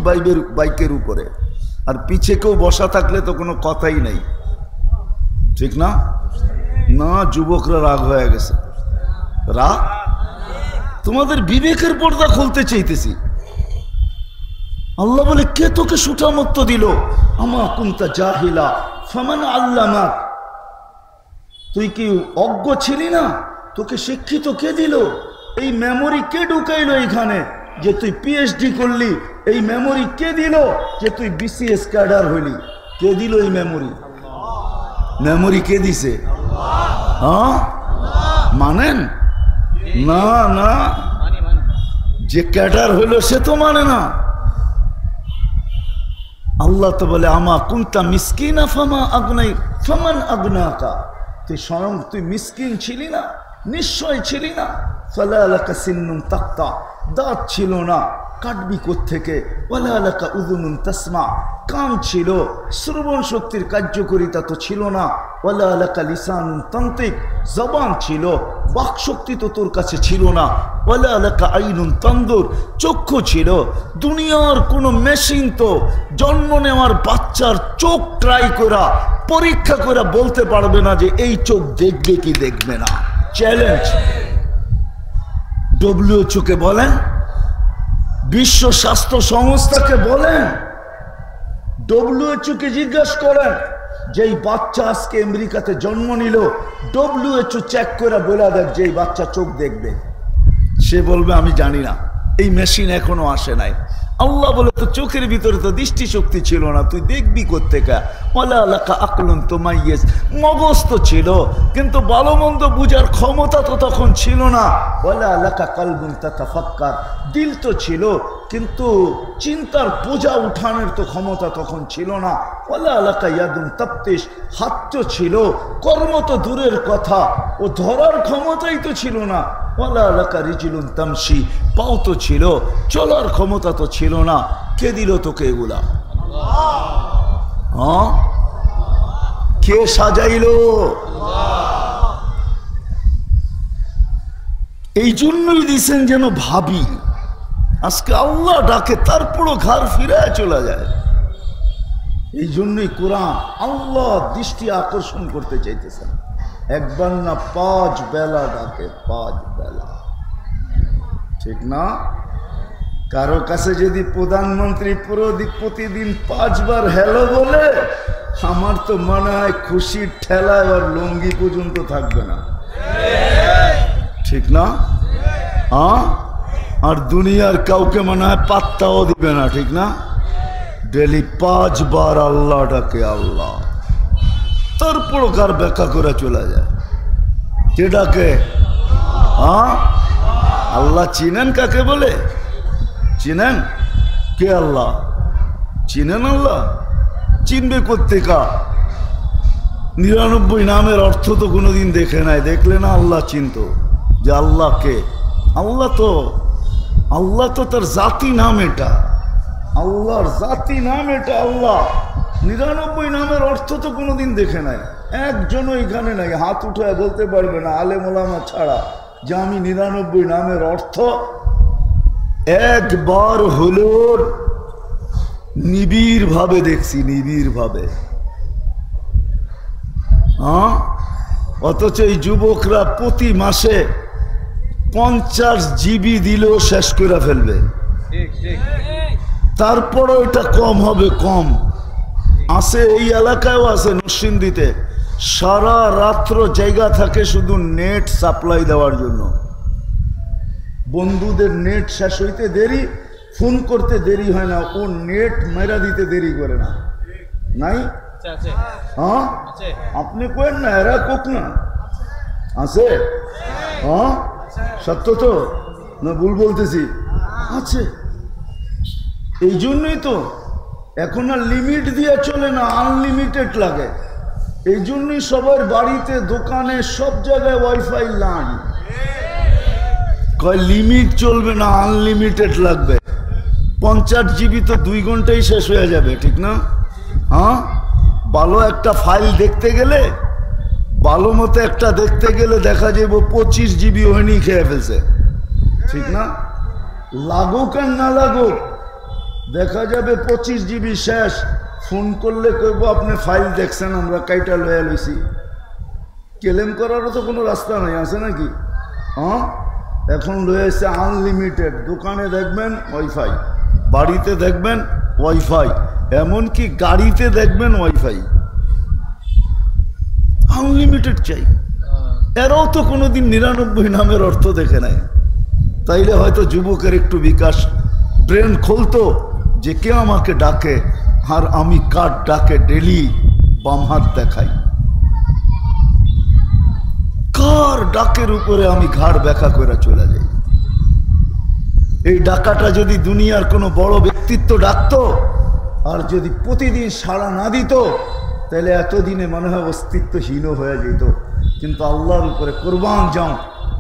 S1: বাইকের উপরে, আর পিছে কেউ বসা থাকলে তো কোনো কথাই নেই, ঠিক না? না, যুবকরা রাগ হয়ে গেছে। রাগ? তোমাদের বিবেকের পর্দা খুলতে চাইতেছি। আল্লাহ বলে, কে তোকে সুঠামত্ব দিল? আমা কুনতা জাহিলা ফামান আল্লামাক, তুই কি অজ্ঞ ছিলি না, তোকে শিক্ষিত কে দিল? এই মেমোরি কে ঢুকাইলো এইখানে যে তুই পিএইচডি করলি? এই মেমোরি কে দিল যে তুই বিসিএস ক্যাডার হইলি? কে দিল এই মেমোরি? মেমোরি কে দিছে? হ্যাঁ, মানেন না? না, যে ক্যাডার হইল সে তো মানে না। আল্লাহ তো বলে, আমা কুনতা মিসকিনা ফামান আগনাকা, তুই স্বয়ং তুই মিসকিন ছিলি না, নিশ্চয় ছিলি না। ফালা লাকা সিন্নুন তাক্তা, দাঁত ছিল না, কাটবি কোত্থেকে? ওয়ালা লাকা উযুনুন তাসমা, কান ছিল, শ্রবণ শক্তির কার্যকারিতা তো ছিল না। ওয়ালা লাকা লিসানুন তান্তিক, জবান ছিল, বাক শক্তি তো তোর কাছে ছিল না। ওয়ালা লাকা আইনুন তানদুর, চক্ষু ছিল। দুনিয়ার কোনো মেশিন তো জন্ম নেওয়ার বাচ্চার চোখ ট্রাই করা, পরীক্ষা করে বলতে পারবে না যে এই চোখ দেখবে কি দেখবে না। চ্যালেঞ্জ। WHO কে বলেন, বিশ্ব স্বাস্থ্য সংস্থাকে বলেন, WHO কে জিজ্ঞাসা করেন, যেই বাচ্চা আজকে আমেরিকাতে জন্ম নিল, WHO চেক করে বলে দেখ যে এই বাচ্চা চোখ দেখবে। সে বলবে আমি জানি না, এই মেশিন এখনো আসে নাই। আল্লাহ বলে, তো চোখের ভিতরে তো দৃষ্টি শক্তি ছিল না, তুই দেখবি কোত্থেকে? ওয়ালা লাকা আকলুন তুমাইয়িজ, মগজ তো ছিল কিন্তু ভালো মন্দ বুঝার ক্ষমতা তো তখন ছিল না। ওয়ালা লাকা কলবুন তাতাফাক্কার, দিল তো ছিল কিন্তু চিন্তার বোঝা উঠানোর তো ক্ষমতা তখন ছিল না। ওয়ালা লাকা ইয়াদুন তাবতিশ, হাত তো ছিল, কর্ম তো দূরের কথা, ও ধরার ক্ষমতাই তো ছিল না। ওয়ালা লাকা রিজলুন তামশি, পাও তো ছিল, চলার ক্ষমতা তো ছিল না। কে দিল তোকে এগুলা? হ্যাঁ, কে সাজাইল? এই জন্যই দিছেন যেন ভাবি। আজকে আল্লাহ ডাকে তারপরও ঘর ফিরায় চলে যায়। এই জন্যই কোরআন আল্লাহ দৃষ্টি আকর্ষণ করতে চাইতেছেন। একবার না 5 বেলা ডাকে, 5 বেলা, ঠিক না? কারো কাছে যদি প্রধানমন্ত্রী প্রতিদিন 5 বার হ্যালো বলে, আমার তো মনে হয় খুশির ঠেলায় আর লুঙ্গি পর্যন্ত থাকবে না, ঠিক না? হ্যাঁ, আর দুনিয়ার কাউকে মনে হয় পাত্তাও দিবে না, ঠিক না? ডেলি 5 বার আল্লাহ ডাকে আল্লাহ, তারপর কার ব্যাখ্যা করে চলে যায়। কে ডাকে? হ্যাঁ, আল্লাহ চিনেন কাকে বলে? চিনেন? কে আল্লাহ? চিনেন আল্লাহ? চিনবে কোত্থেকা? 99 নামের অর্থ তো কোনোদিন দেখে নাই, দেখলে না আল্লাহ চিনত যে আল্লাহ কে। আল্লাহ তো তার জাতি নাম, এটা আল্লাহর জাতি নাম, এটা আল্লাহ। 99 নামের অর্থ তো কোনোদিন দেখে নাই, একজনও এখানে নাই হাত উঠায় বলতে পারবে না আলেম ওলামা ছাড়া যে আমি 99 নামের অর্থ একবার হলো নিবিড় ভাবে দেখছি, নিবিড় ভাবে। হ্যাঁ, অথচ এই যুবকরা প্রতি মাসে 50 জিবি দিলেও শেষ করে ফেলবে। তারপরও এটা কম হবে, কম আছে। এই এলাকায়ও আছে, নরসিংদীতে সারা রাত্র জায়গা থাকে শুধু নেট সাপ্লাই দেওয়ার জন্য। বন্ধুদের নেট শেষ হইতে দেরি, ফোন করতে দেরি হয় না, ও নেট মেরা দিতে দেরি করে না। নাই? হ্যাঁ, আপনি কেন না, এরা কোক না আছে? হ্যাঁ, সত্য তো না ভুল বলতেছি? আছে। এই জন্যই তো এখন আর লিমিট দিয়ে চলে না, আনলিমিটেড লাগে। এই জন্যই সবার বাড়িতে, দোকানে, সব জায়গায় ওয়াইফাই লাইন। কয় লিমিট চলবে না, আনলিমিটেড লাগবে। 50 জিবি তো 2 ঘন্টায় শেষ হয়ে যাবে, ঠিক না? হ্যাঁ, ভালো একটা ফাইল দেখতে গেলে, ভালো মতো একটা দেখতে গেলে দেখা যাবে 25 জিবি ওখানেই খেয়ে ফেলছে, ঠিক না? লাগুক আর না লাগুক, দেখা যাবে 25 জিবি শেষ। ফোন করলে কইব আপনি ফাইল দেখছেন, আমরা কাইটা লয়ে লইছি। ক্লেম করারও তো কোনো রাস্তা নাই, আছে নাকি? হ্যাঁ, এখন লয়েছে আনলিমিটেড। দোকানে দেখবেন ওয়াইফাই, বাড়িতে দেখবেন ওয়াইফাই, এমনকি গাড়িতে দেখবেন ওয়াইফাই, আনলিমিটেড চাই। এরাও তো কোনোদিন 99 নামের অর্থ দেখে নাই। তাইলে হয়তো যুবকের একটু বিকাশ, ব্রেন খুলতো যে কে আমাকে ডাকে, আর আমি কার ডাকে ডেলি বাম হাত দেখাই, কার ডাকের উপরে আমি ঘাড় ব্যাখ্যা করে চলে যাই। এই ডাকাটা যদি দুনিয়ার কোনো বড় ব্যক্তিত্ব ডাকতো, আর যদি প্রতিদিন সাড়া না দিত, তাহলে এতদিনে মনে হয় অস্তিত্বহীন হয়ে যেত। কিন্তু আল্লাহর উপরে কোরবান যাও,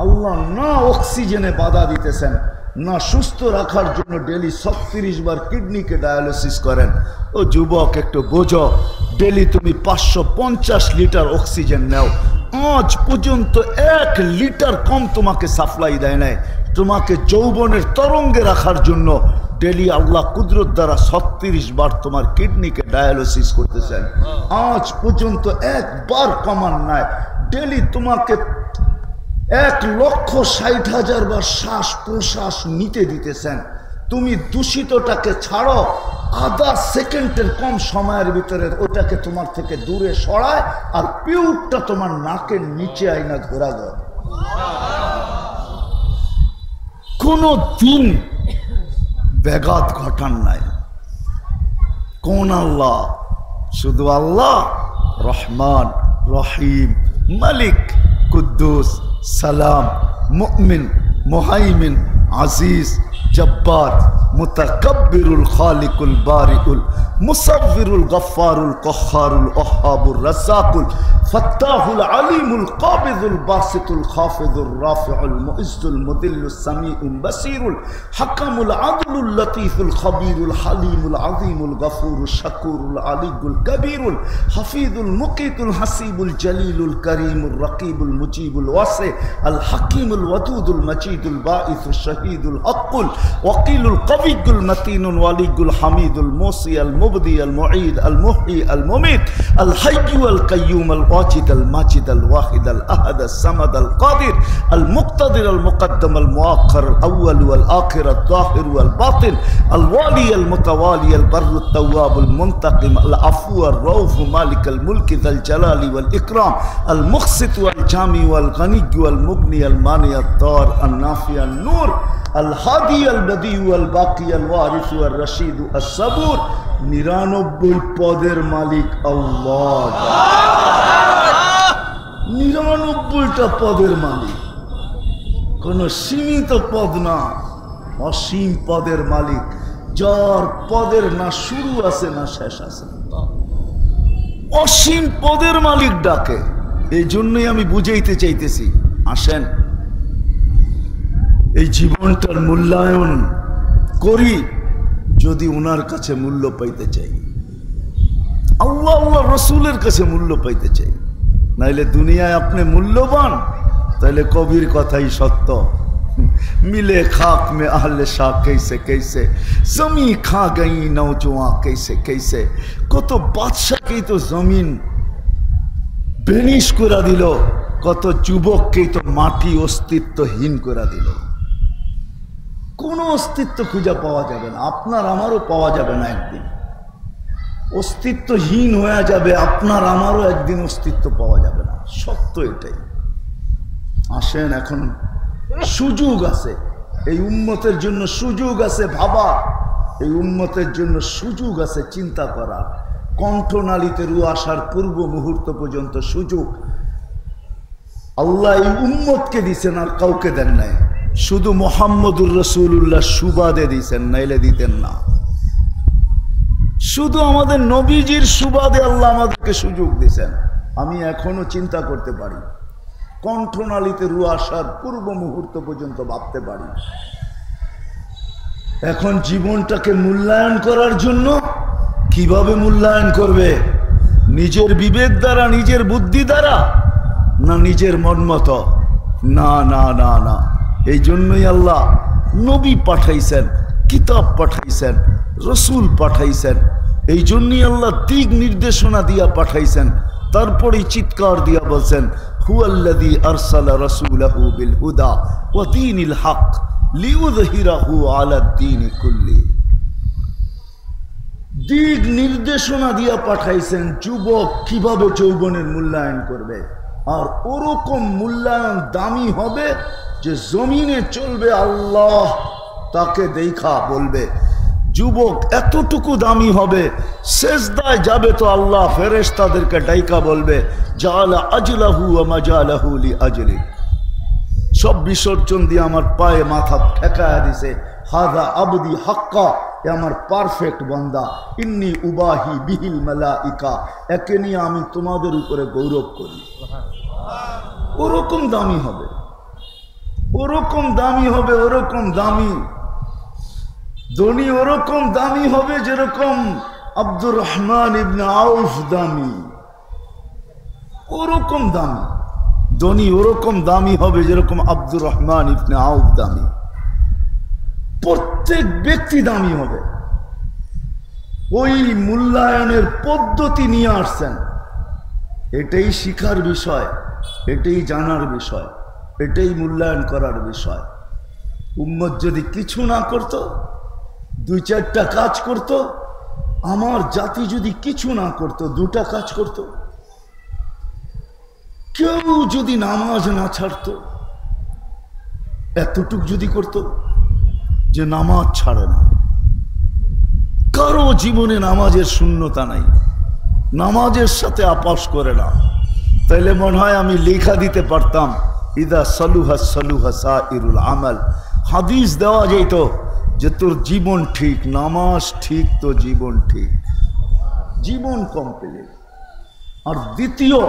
S1: আল্লাহ না অক্সিজেনে বাধা দিতেছেন, না সুস্থ রাখার জন্য ডেলি 36 বার কিডনিকে ডায়ালিসিস করেন। ও যুবক, একটু বোঝো, ডেলি তুমি 550 লিটার অক্সিজেন নাও, আজ পর্যন্ত 1 লিটার কম তোমাকে সাপ্লাই দেয় নাই। তোমাকে যৌবনের তরঙ্গে রাখার জন্য ডেলি আল্লাহ কুদরত দ্বারা 36 বার তোমার কিডনিকে ডায়ালিসিস করতেছেন, আজ পর্যন্ত একবার কমান নাই। ডেলি তোমাকে 1,60,000 বার শ্বাস প্রশ্বাস নিতে দিতেছেন। তুমি দূষিতটাকে ছাড়ো, আধা সেকেন্ডের কম সময়ের ভিতরে ওটাকে তোমার থেকে দূরে সরায়, আর পিউরটা তোমার নাকের নিচে আইনা ধরা যায়। কোনো দিন ব্যাঘাত ঘটান নাই। কোন আল্লাহ? শুধু আল্লাহ রহমান, রহিম, মালিক, কুদ্দুস, সালাম, মুমিন, মুহাইমিন, আজিজ, জব্বার, মুতাকাব্বিরুল খালিকুল বারিউল মুসাব্বিরুল গফফারুল কহ্হারুল ওয়াহ্হাবুর রাজ্জাকুল ফাত্তাহুল আলিমুল কাবিদুল বাসিতুল খাফিদুর রাফিউল মুইজ্জুল মুদিল্লুস সামিউল বাসিরুল হাকামুল আদলুল লতীফুল খবীরুল হালিমুল আযীমুল গফুরুশ শাকুরুল আলিয়ুল কবীরুল হাফিজুল মুকিতুল হাসিবুল জলিলুল করিমুর রকিবুল মুজিবুল ওয়াসি আল হাকিমুল ওয়াদুদুল মজিদুল বাঈসুশ শহীদুল হকুল ওয়াকিলুল কবিয়ুল মতিনুল ওয়ালিয়ুল হামিদুল মুসি আল মুবদি আল মুঈদ আল মুহয়ি আল মুমিত আল হাইয়্যু আল কাইয়্যুম আল ওয়াজিদ আল মাজিদ আল ওয়াহিদ আল আহাদ আল সামাদ আল কাদির আল মুক্তাদির আল মুকদ্দম আল মুআক্খার আল আউয়াল ওয়াল আখির আল যাহির ওয়াল বাতিন আল ওয়ালি আল মুতাওয়ালি আল বাররু আত তাওয়াব আল মুনতাকিম আল আফু আর রাউফ মালিক আল মুলক যাল জালালি ওয়াল ইকরাম আল মুকসিত ওয়াল জামি ওয়াল গনি ওয়াল মুগনি আল মানি আত তার আল নাফি আল নূর আল হাদি আল বদি ওয়াল বাকি আল ওয়ারিস ওয়াল রশিদ আস সাবুর। 99 পদের মালিক আল্লাহ, 99টা পদের মালিক, কোন সীমিত পদ না, অসীম পদের মালিক, যার পদের না শুরু আছে না শেষ আছে, অসীম পদের মালিক ডাকে। এই জন্যই আমি বুঝাইতে চাইতেছি, আসেন এই জীবনটার মূল্যায়ন করি যদি ওনার কাছে মূল্য পাইতে চাই, আল্লাহ আল্লাহ রসুলের কাছে মূল্য পাইতে চাই। নাইলে দুনিয়ায় আপনি মূল্যবান, তাহলে কবির কথাই সত্য, मिले खाक में आहले शाह कैसे कैसे जमी खा गई नौजवान कैसे कैसे कत बादशाह तो जमीन बेनिश करा दिल कत जुबक के तो माटी अस्तित्वहीन करा दिल कोनो अस्तित्व खुঁজে পাওয়া যাবে না আপনার আমারও পাওয়া যাবে না একদিন अस्तित्वहीन হয়ে যাবে আপনার আমারও একদিন अस्तित्व পাওয়া যাবে না সত্য এটাই আসেন এখন সুযোগ আছে এই উম্মতের জন্য সুযোগ আছে ভাবা এই উম্মতের জন্য সুযোগ আছে চিন্তা করার কণ্ঠনালীতে রু আসার পূর্ব মুহূর্ত পর্যন্ত সুযোগ আল্লাহ এই উম্মতকে দিবেন আর কাউকে দেন নাই শুধু মুহাম্মদুর রাসূলুল্লাহ সুবাদে দিবেন নাইলে দিতেন না শুধু আমাদের নবীজির সুবাদে আল্লাহ আমাদেরকে সুযোগ দিবেন আমি এখনো চিন্তা করতে পারি কণ্ঠনালীতে রু আসার পূর্ব মুহূর্ত পর্যন্ত ভাবতে পারি এখন জীবনটাকে মূল্যায়ন করার জন্য কিভাবে মূল্যায়ন করবে নিজের বিবেক দ্বারা নিজের বুদ্ধি দ্বারা না নিজের মন মতো না না না না এই জন্যই আল্লাহ নবী পাঠাইছেন কিতাব পাঠাইছেন রাসূল পাঠাইছেন এই জন্যই আল্লাহ দিক নির্দেশনা দিয়া পাঠাইছেন তারপরে চিৎকার দিয়া বলেন হুয়াল্লাযী আরসালা রাসূলাহু বিল হুদা ওয়া দীনিল হক লিইয়ুযহিরাহু আলাদ দীনি কুল্লি দিক নির্দেশনা দিয়া পাঠাইছেন যুবক কিভাবে যৌবনের মূল্যায়ন করবে আর ওরকম মূল্যায়ন দামি হবে যে জমিনে চলবে আল্লাহ তাকে দেখা বলবে যুবক এতটুকু দামি হবে সেজদায় যাবে তো আল্লাহ ফেরেশতাদেরকে ডাইকা বলবে জালা আজলাহু ওয়া মাজালাহু লি আজলি সব বিসর্জন দিয়ে আমার পায়ে মাথা ঠেকায়া দিছে হাযা আবদি হাক্কা এ আমার পারফেক্ট বান্দা ইন্নী উবাহি বিহিল মালাইকা একে নিয়ে আমি তোমাদের উপরে গৌরব করি ওরকম দামি হবে ওরকম দামি হবে ওরকম দামি ধনী ওরকম দামি হবে যেরকম আব্দুর রহমান ইবনে আউফ দামি ওরকম দামি ধনী ওরকম দামি হবে যেরকম আব্দুর রহমান ইবনে আউফ দামি প্রত্যেক ব্যক্তি দামি হবে ওই মূল্যায়নের পদ্ধতি নিয়ে আসছেন এটাই শিখার বিষয় এটাই জানার বিষয় এটাই মূল্যায়ন করার বিষয় উম্মত যদি কিছু না করত দুই চারটা কাজ করত আমার জাতি যদি কিছু না করত দুটা কাজ করত কেউ যদি নামাজ না ছাড়ত এতটুক যদি করত যে নামাজ ছাড়ে না কারো জীবনে নামাজের শূন্যতা নাই নামাজের সাথে আপোষ করে না তাইলে মনে হয় আমি লেখা দিতে পারতাম ইদা সালুহা সালুহা সাইরুল আমাল হাদিস দেওয়া যেত যে তোর জীবন ঠিক, নামাজ ঠিক তো জীবন ঠিক, জীবন কমপ্লিট। আর দ্বিতীয়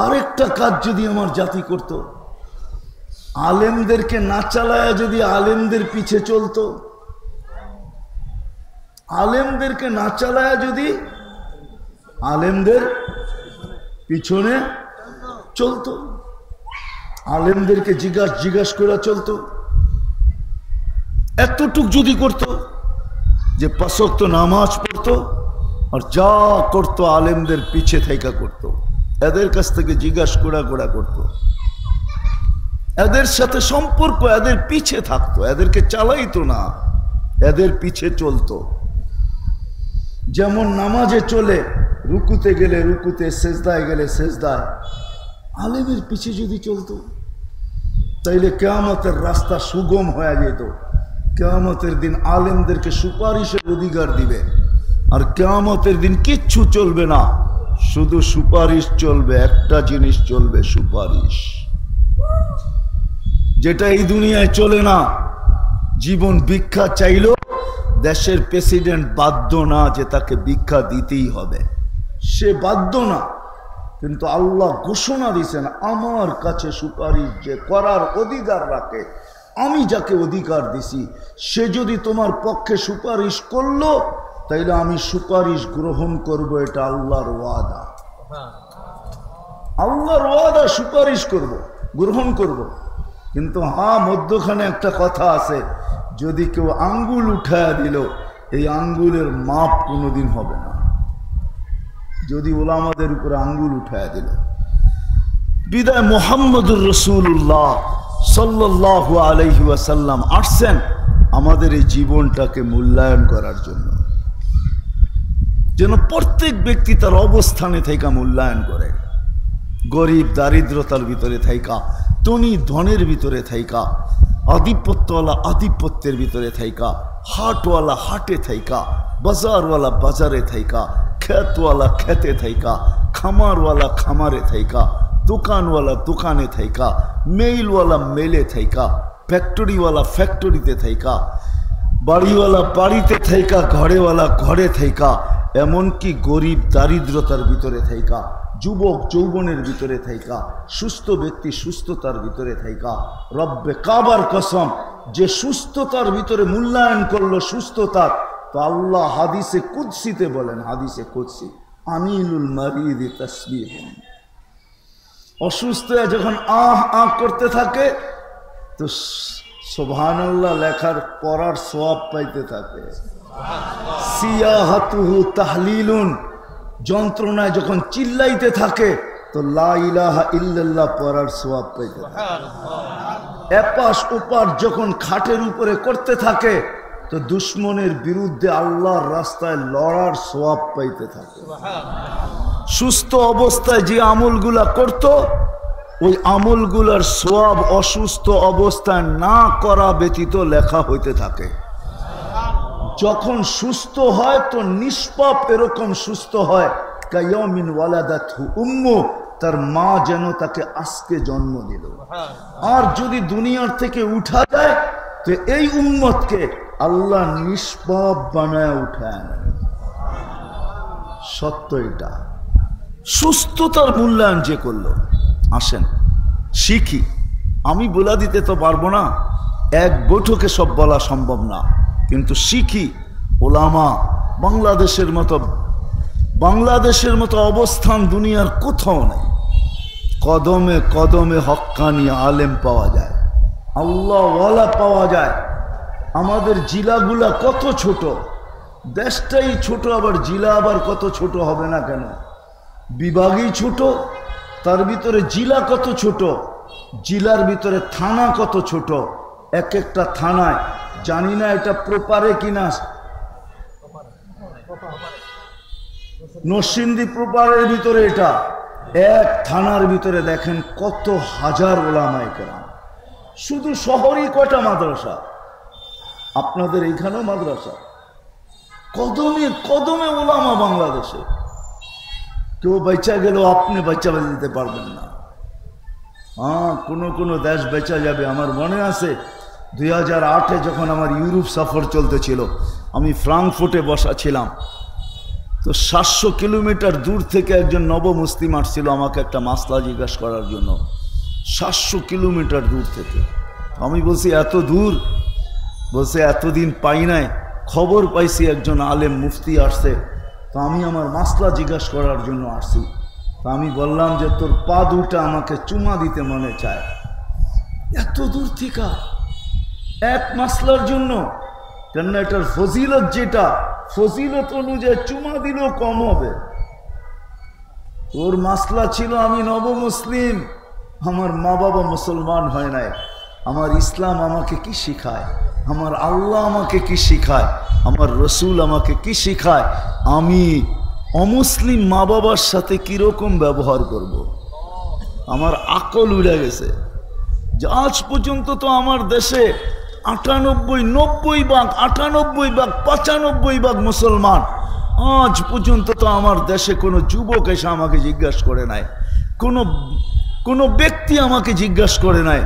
S1: আরেকটা কাজ যদি আমার জাতি করত, আলেমদেরকে না চালায়া যদি আলেমদের পিছে চলতো, আলেমদেরকে না চালায়া যদি আলেমদের পিছনে চলতো, আলেমদেরকে জিজ্ঞাসা করে চলতো, এতটুক যদি করত যে 5 ওয়াক্ত নামাজ পড়তো আর যা করতো আলেমদের পিছে থাইকা করতো, এদের কাছ থেকে জিজ্ঞাসা করা করতো, এদের সাথে সম্পর্ক, এদের পিছে থাকতো, এদেরকে চালাইতো না, এদের পিছে চলতো। যেমন নামাজে চলে, রুকুতে গেলে রুকুতে, সেজদায় গেলে সেজদায়, আলেমের পিছে যদি চলতো তাইলে কিয়ামতের রাস্তা সুগম হয়ে যেত। কিয়ামতের দিন আলেমদেরকে সুপারিশের অধিকার দিবে, আর কিয়ামতের দিন কিচ্ছু চলবে না, শুধু সুপারিশ চলবে। একটা জিনিস চলবে, সুপারিশ, যেটা এই দুনিয়ায় চলে না। জীবন ভিক্ষা চাইলো, দেশের প্রেসিডেন্ট বাধ্য না যে তাকে ভিক্ষা দিতেই হবে, সে বাধ্য না, কিন্তু আল্লাহ ঘোষণা দিয়েছেন আমার কাছে সুপারিশ যে করার অধিকার রাখে, আমি যাকে অধিকার দিছি সে যদি তোমার পক্ষে সুপারিশ করলো তাইলে আমি সুপারিশ গ্রহণ করব। এটা আল্লাহর ওয়াদা, আল্লাহর ওয়াদা, সুপারিশ করব, গ্রহণ করব। কিন্তু হ্যাঁ, মধ্যখানে একটা কথা আছে, যদি কেউ আঙ্গুল উঠায় দিল, এই আঙ্গুলের মাপ কোনোদিন হবে না। যদি ওলামাদের উপরে আঙ্গুল উঠায় দিল, বিদায় মুহাম্মদুর রাসূলুল্লাহ সাল্লাল্লাহু আলাইহি ওয়াসাল্লাম আসছেন আমাদের এই জীবনটাকে মূল্যায়ন করার জন্য, যেন প্রত্যেক ব্যক্তি তার অবস্থানে থেকে মূল্যায়ন করে। গরিব দারিদ্রতার ভিতরে থাইকা, ধনী ধনের ভিতরে থাইকা, আধিপত্যওয়ালা আধিপত্যের ভিতরে থাইকা, হাটওয়ালা হাটে থাইকা, বাজারওয়ালা বাজারে থাইকা, খেতওয়ালা খেতে থাইকা, খামারওয়ালা খামারে থাইকা, দোকানওয়ালা দোকানে থাইকা, মেইলওয়ালা মেলে থাইকা, ফ্যাক্টরিওয়ালা ফ্যাক্টরিতে থাইকা, বাড়িওয়ালা বাড়িতে থাইকা, ঘরেওয়ালা ঘরে থাইকা, এমনকি গরিব দারিদ্রতার ভিতরে থাইকা, যুবক যৌবনের ভিতরে থাইকা, সুস্থ ব্যক্তি সুস্থতার ভিতরে থাইকা। রব্বে কাবার কসম, যে সুস্থতার ভিতরে মূল্যায়ন করলো সুস্থতার, তো আল্লাহ হাদিসে কুদসিতে বলেন, হাদিসে কুদসি, আনিলুল মারিদ তাসবিহ, অসুস্থ যখন আহ আহ করতে থাকে তো সুবহানাল্লাহ লেখার পড়ার সওয়াব পাইতে থাকে। সিয়াহাতুহু তাহলিলুন, যন্ত্রণায় যখন চিল্লাইতে থাকে তো লা ইলাহা ইল্লাল্লাহ পড়ার সওয়াব পাইতে থাকে। এপাশ ওপাশ যখন খাটের উপরে করতে থাকে তো দুশ্মনের বিরুদ্ধে আল্লাহর রাস্তায় লড়ার সওয়াব পাইতে থাকে। সুস্থ অবস্থায় যে আমলগুলা করত, ওই আমলগুলার সওয়াব অসুস্থ অবস্থায় না করা ব্যতীত লেখা হইতে থাকে। যখন সুস্থ হয় তো নিষ্পাপ এরকম সুস্থ হয়, কায়ামিন ওয়ালাদাতহু উম্মু, তার মা যেন তাকে আজকে জন্ম দিল। আর যদি দুনিয়ার থেকে উঠা যায় তো এই উম্মতকে আল্লাহ নিষ্পাপ বানায় উঠায়। সত্য এটা। সুস্থতার মূল্যায়ন যে করলো, আসেন শিখি। আমি বলে দিতে তো পারবো না, এক বৈঠকে সব বলা সম্ভব না, কিন্তু শিখি। ওলামা বাংলাদেশের মতো অবস্থান দুনিয়ার কোথাও নেই। কদমে কদমে হক্কানি আলেম পাওয়া যায়, আল্লাহওয়ালা পাওয়া যায়। আমাদের জিলাগুলা কত ছোট, দেশটাই ছোট, আবার জিলা আবার কত ছোট হবে না কেন? বিভাগই ছোট, তার ভিতরে জিলা কত ছোট, জিলার ভিতরে থানা কত ছোট। এক একটা থানায়, জানি না এটা প্রপারে কিনা, নরসিংদী প্রপারের ভিতরে, এটা এক থানার ভিতরে দেখেন কত হাজার ওলামায়ে কেরাম। শুধু শহরেই কয়টা মাদ্রাসা, আপনাদের এইখানেও মাদ্রাসা। কদমে কদমে ওলামা বাংলাদেশে। কেউ বেচা গেল, আপনি বেচা দিতে পারবেন না। হ্যাঁ, কোনো দেশ বেচা যাবে। আমার মনে আছে 2008-এ যখন আমার ইউরোপ সফর চলতেছিল, আমি ফ্রাঙ্কফুর্টে বসা ছিলাম। তো 700 কিলোমিটার দূর থেকে একজন নবমুসলিম আসছিল আমাকে একটা মাসলা জিজ্ঞাসা করার জন্য। 700 কিলোমিটার দূর থেকে। আমি বলছি এত দূর? বলছে এতদিন পাই নাই, খবর পাইছি একজন আলেম মুফতি আসছে, তো আমি আমার মাসলা জিজ্ঞাসা করার জন্য আসছি। তো আমি বললাম যে তোর পা দুটা আমাকে চুমা দিতে মনে চায়। এত দূর থেকে এক মাসলার জন্য? কেননা এটার ফজিলত, যেটা ফজিলত অনুযায়ী চুমা দিলেও কম হবে। ওর মাসলা ছিল আমি নবমুসলিম, আমার মা বাবা মুসলমান হয় নাই, আমার ইসলাম আমাকে কি শিখায়, আমার আল্লাহ আমাকে কি শিখায়, আমার রসুল আমাকে কি শিখায়, আমি অমুসলিম মা বাবার সাথে কিরকম ব্যবহার করব। আমার আকল উড়ে গেছে যে আজ পর্যন্ত তো আমার দেশে 98, 90 ভাগ, 98 ভাগ, 95 ভাগ মুসলমান। আজ পর্যন্ত তো আমার দেশে কোনো যুবক এসে আমাকে জিজ্ঞাসা করে নাই, কোনো ব্যক্তি আমাকে জিজ্ঞাসা করে নাই,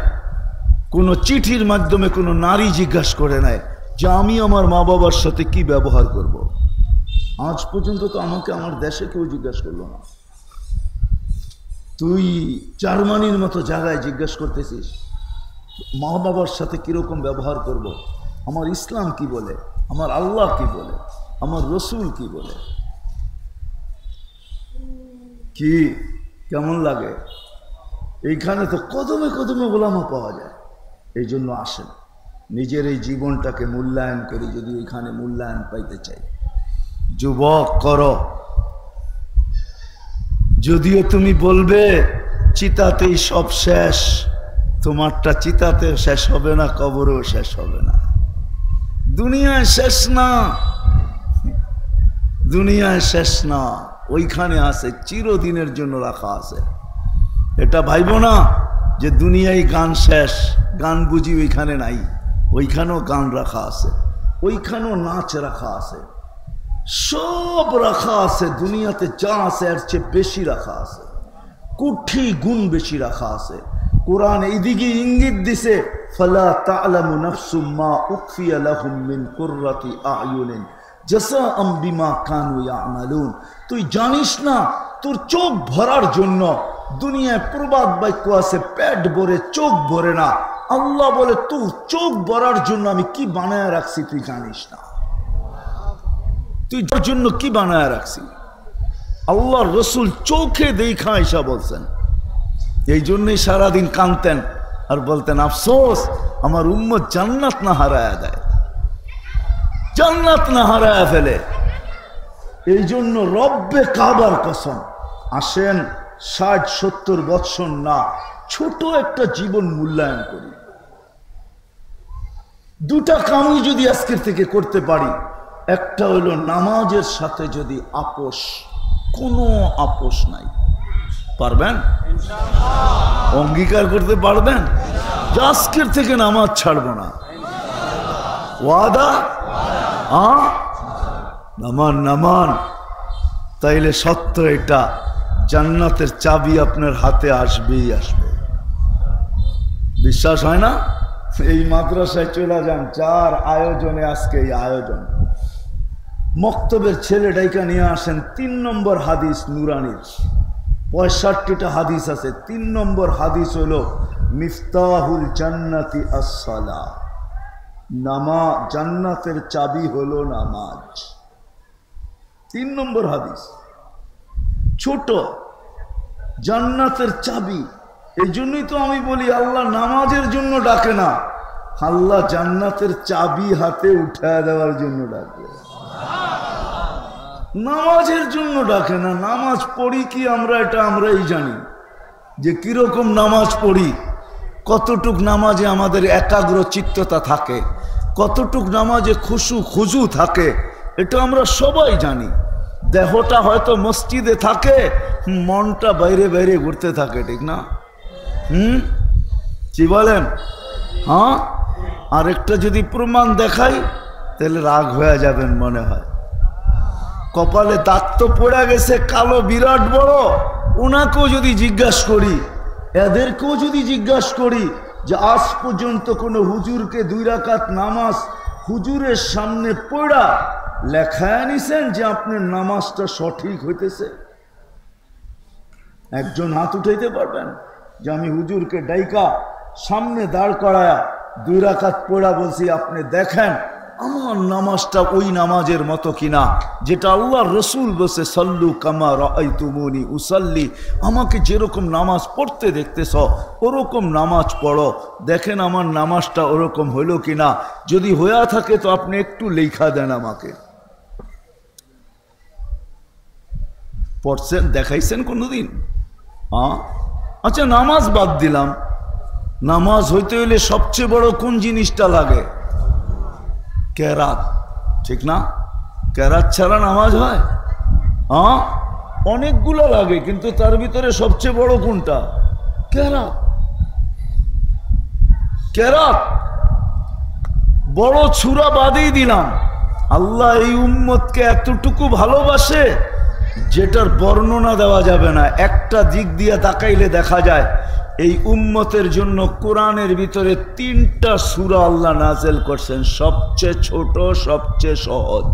S1: কোনো চিঠির মাধ্যমে কোনো নারী জিজ্ঞাসা করে নাই যে আমি আমার মা বাবার সাথে কি ব্যবহার করব। আজ পর্যন্ত তো আমাকে আমার দেশে কেউ জিজ্ঞাসা করলো না। তুই জার্মানির মতো জায়গায় জিজ্ঞাসা করতেছিস মা বাবার সাথে কিরকম ব্যবহার করব। আমার ইসলাম কি বলে, আমার আল্লাহ কি বলে, আমার রসুল কি বলে। কি কেমন লাগে? এইখানে তো কদমে কদমে ওলামা পাওয়া যায়। এই জন্য আসেন, নিজের এই জীবনটাকে মূল্যায়ন করি যদি ওইখানে মূল্যায়ন পাইতে চাই। যুবক করো, যদিও তুমি বলবে চিতাতেই সব শেষ, তোমারটা চিতাতে শেষ হবে না, কবরেও শেষ হবে না। দুনিয়ায় শেষ না, দুনিয়ায় শেষ না, ওইখানে আছে, চিরদিনের জন্য রাখা আছে। এটা ভাইব না যে দুনিয়ায় গান শেষ, গান বুঝি ওইখানে নাই, ওইখানেও গান রাখা আছে, ওইখানেও নাচ রাখা আছে, সব রাখা আছে। দুনিয়াতে যা আছে এর চেয়ে বেশি রাখা আছে, কোটি গুণ বেশি রাখা আছে। কোরআন এইদিকে ইঙ্গিত দিছে, ফালা তা'লামু নাফসুম মা উখফিয়া লাহুম মিন কুররাতি আ'য়ুনিন জাযাআম বিমা কানু ইয়া'মালুন। তুই জানিস না তোর চোখ ভরার জন্য দুনিয়ায় প্রবাদ বাক্য আছে, পেট ভরে চোখ ভরে না। আল্লাহ বলে তোর চোখ ভরার জন্য আমি কি বানায় রাখছি তুই জানিস না। তুই যার জন্য কি বানায় রাখছি, আল্লাহ রসুল চোখে দেখা এসা বলছেন। এই জন্যই সারাদিন কাঁদতেন আর বলতেন আফসোস আমার উম্মত জান্নাত না হারায়া দেয়, জান্নাত না হারায়া ফেলে। এই জন্য রব্বে কাবার কসম, আসেন 60-70 বৎসর না, ছোট একটা জীবন মূল্যায়ন করি। দুটা কামই যদি আজকের থেকে করতে পারি, একটা হলো নামাজের সাথে যদি আপোষ, কোনো আপোষ নাই, পারবেন? অঙ্গীকার করতে পারবেন যে আজকের থেকে নামাজ ছাড়বো না? ওয়াদা? নামান নামান, তাইলে সত্য এটা, জান্নাতের চাবি আপনার হাতে আসবেই আসবে। বিশ্বাস হয় না? এই মাদ্রাসায় চলে যান, যার আয়োজনে আজকে এই আয়োজন, মক্তবের ছেলে ডাইকা নিয়ে আসেন। 3 নম্বর হাদিস নুরানির, 65টা হাদিস আছে। 3 নম্বর হাদিস হলো মিফতাহুল জান্নাতি আস-সালাহ, নামাজ, জান্নাতের চাবি হলো নামাজ। 3 নম্বর হাদিস, ছোট, জান্নাতের চাবি। এই জন্যই তো আমি বলি আল্লাহ নামাজের জন্য ডাকে না, আল্লাহ জান্নাতের চাবি হাতে উঠায় দেওয়ার জন্য ডাকে, নামাজের জন্য ডাকে না। নামাজ পড়ি কি আমরা, এটা আমরাই জানি যে কিরকম নামাজ পড়ি, কতটুক নামাজে আমাদের একাগ্র চিত্ততা থাকে, কতটুক নামাজে খুজু থাকে, এটা আমরা সবাই জানি। দেহটা হয়তো মসজিদে থাকে, মনটা বাইরে বাইরে ঘুরতে থাকে, ঠিক না? কি বলেন? হ্যাঁ, আরেকটা যদি প্রমাণ দেখাই তাহলে রাগ হয়ে যাবেন মনে হয়। কপালে দাগ তো পড়ে গেছে কালো বিরাট বড়, ওনাকেও যদি জিজ্ঞাসা করি, এদেরকেও যদি জিজ্ঞাসা করি যে আজ পর্যন্ত কোনো হুজুরকে 2 রাকাত নামাজ হুজুরের সামনে পড়া লেখায় নিছেন যে আপনার নামাজটা সঠিক হইতেছে? একজন হাত উঠাইতে পারবেন যে আমি হুজুরকে ডাইকা সামনে দাঁড় করায়া 2 রাকাত পড়া বলছি, আপনি দেখেন আমার নামাজটা ওই নামাজের মতো কিনা যেটা আল্লাহর রসুল বলছে সাল্লু কামা রাআইতুমুনি উসাল্লি, আমাকে যেরকম নামাজ পড়তে দেখতেছ ওরকম নামাজ পড়ো, দেখেন আমার নামাজটা ওরকম হইল কিনা। যদি হইয়া থাকে তো আপনি একটু লেখা দেন আমাকে। পড়ছেন, দেখাইছেন কোনোদিন? আচ্ছা, নামাজ বাদ দিলাম, নামাজ হইতে হইলে সবচেয়ে বড় কোন জিনিসটা লাগে? কেরাত, ঠিক না? কেরাত ছাড়া নামাজ হয়? অনেকগুলো লাগে, কিন্তু তার ভিতরে সবচেয়ে বড় কোনটা? কেরাত। কেরাত বড় ছুরা বাদেই দিলাম। আল্লাহ এই উম্মতকে এতটুকু ভালোবাসে যেটার বর্ণনা দেওয়া যাবে না। একটা দিক দিয়ে তাকাইলে দেখা যায় এই উম্মতের জন্য কোরআনের ভিতরে 3টা সূরা আল্লাহ নাযিল করছেন, সবচেয়ে ছোট, সবচেয়ে সহজ।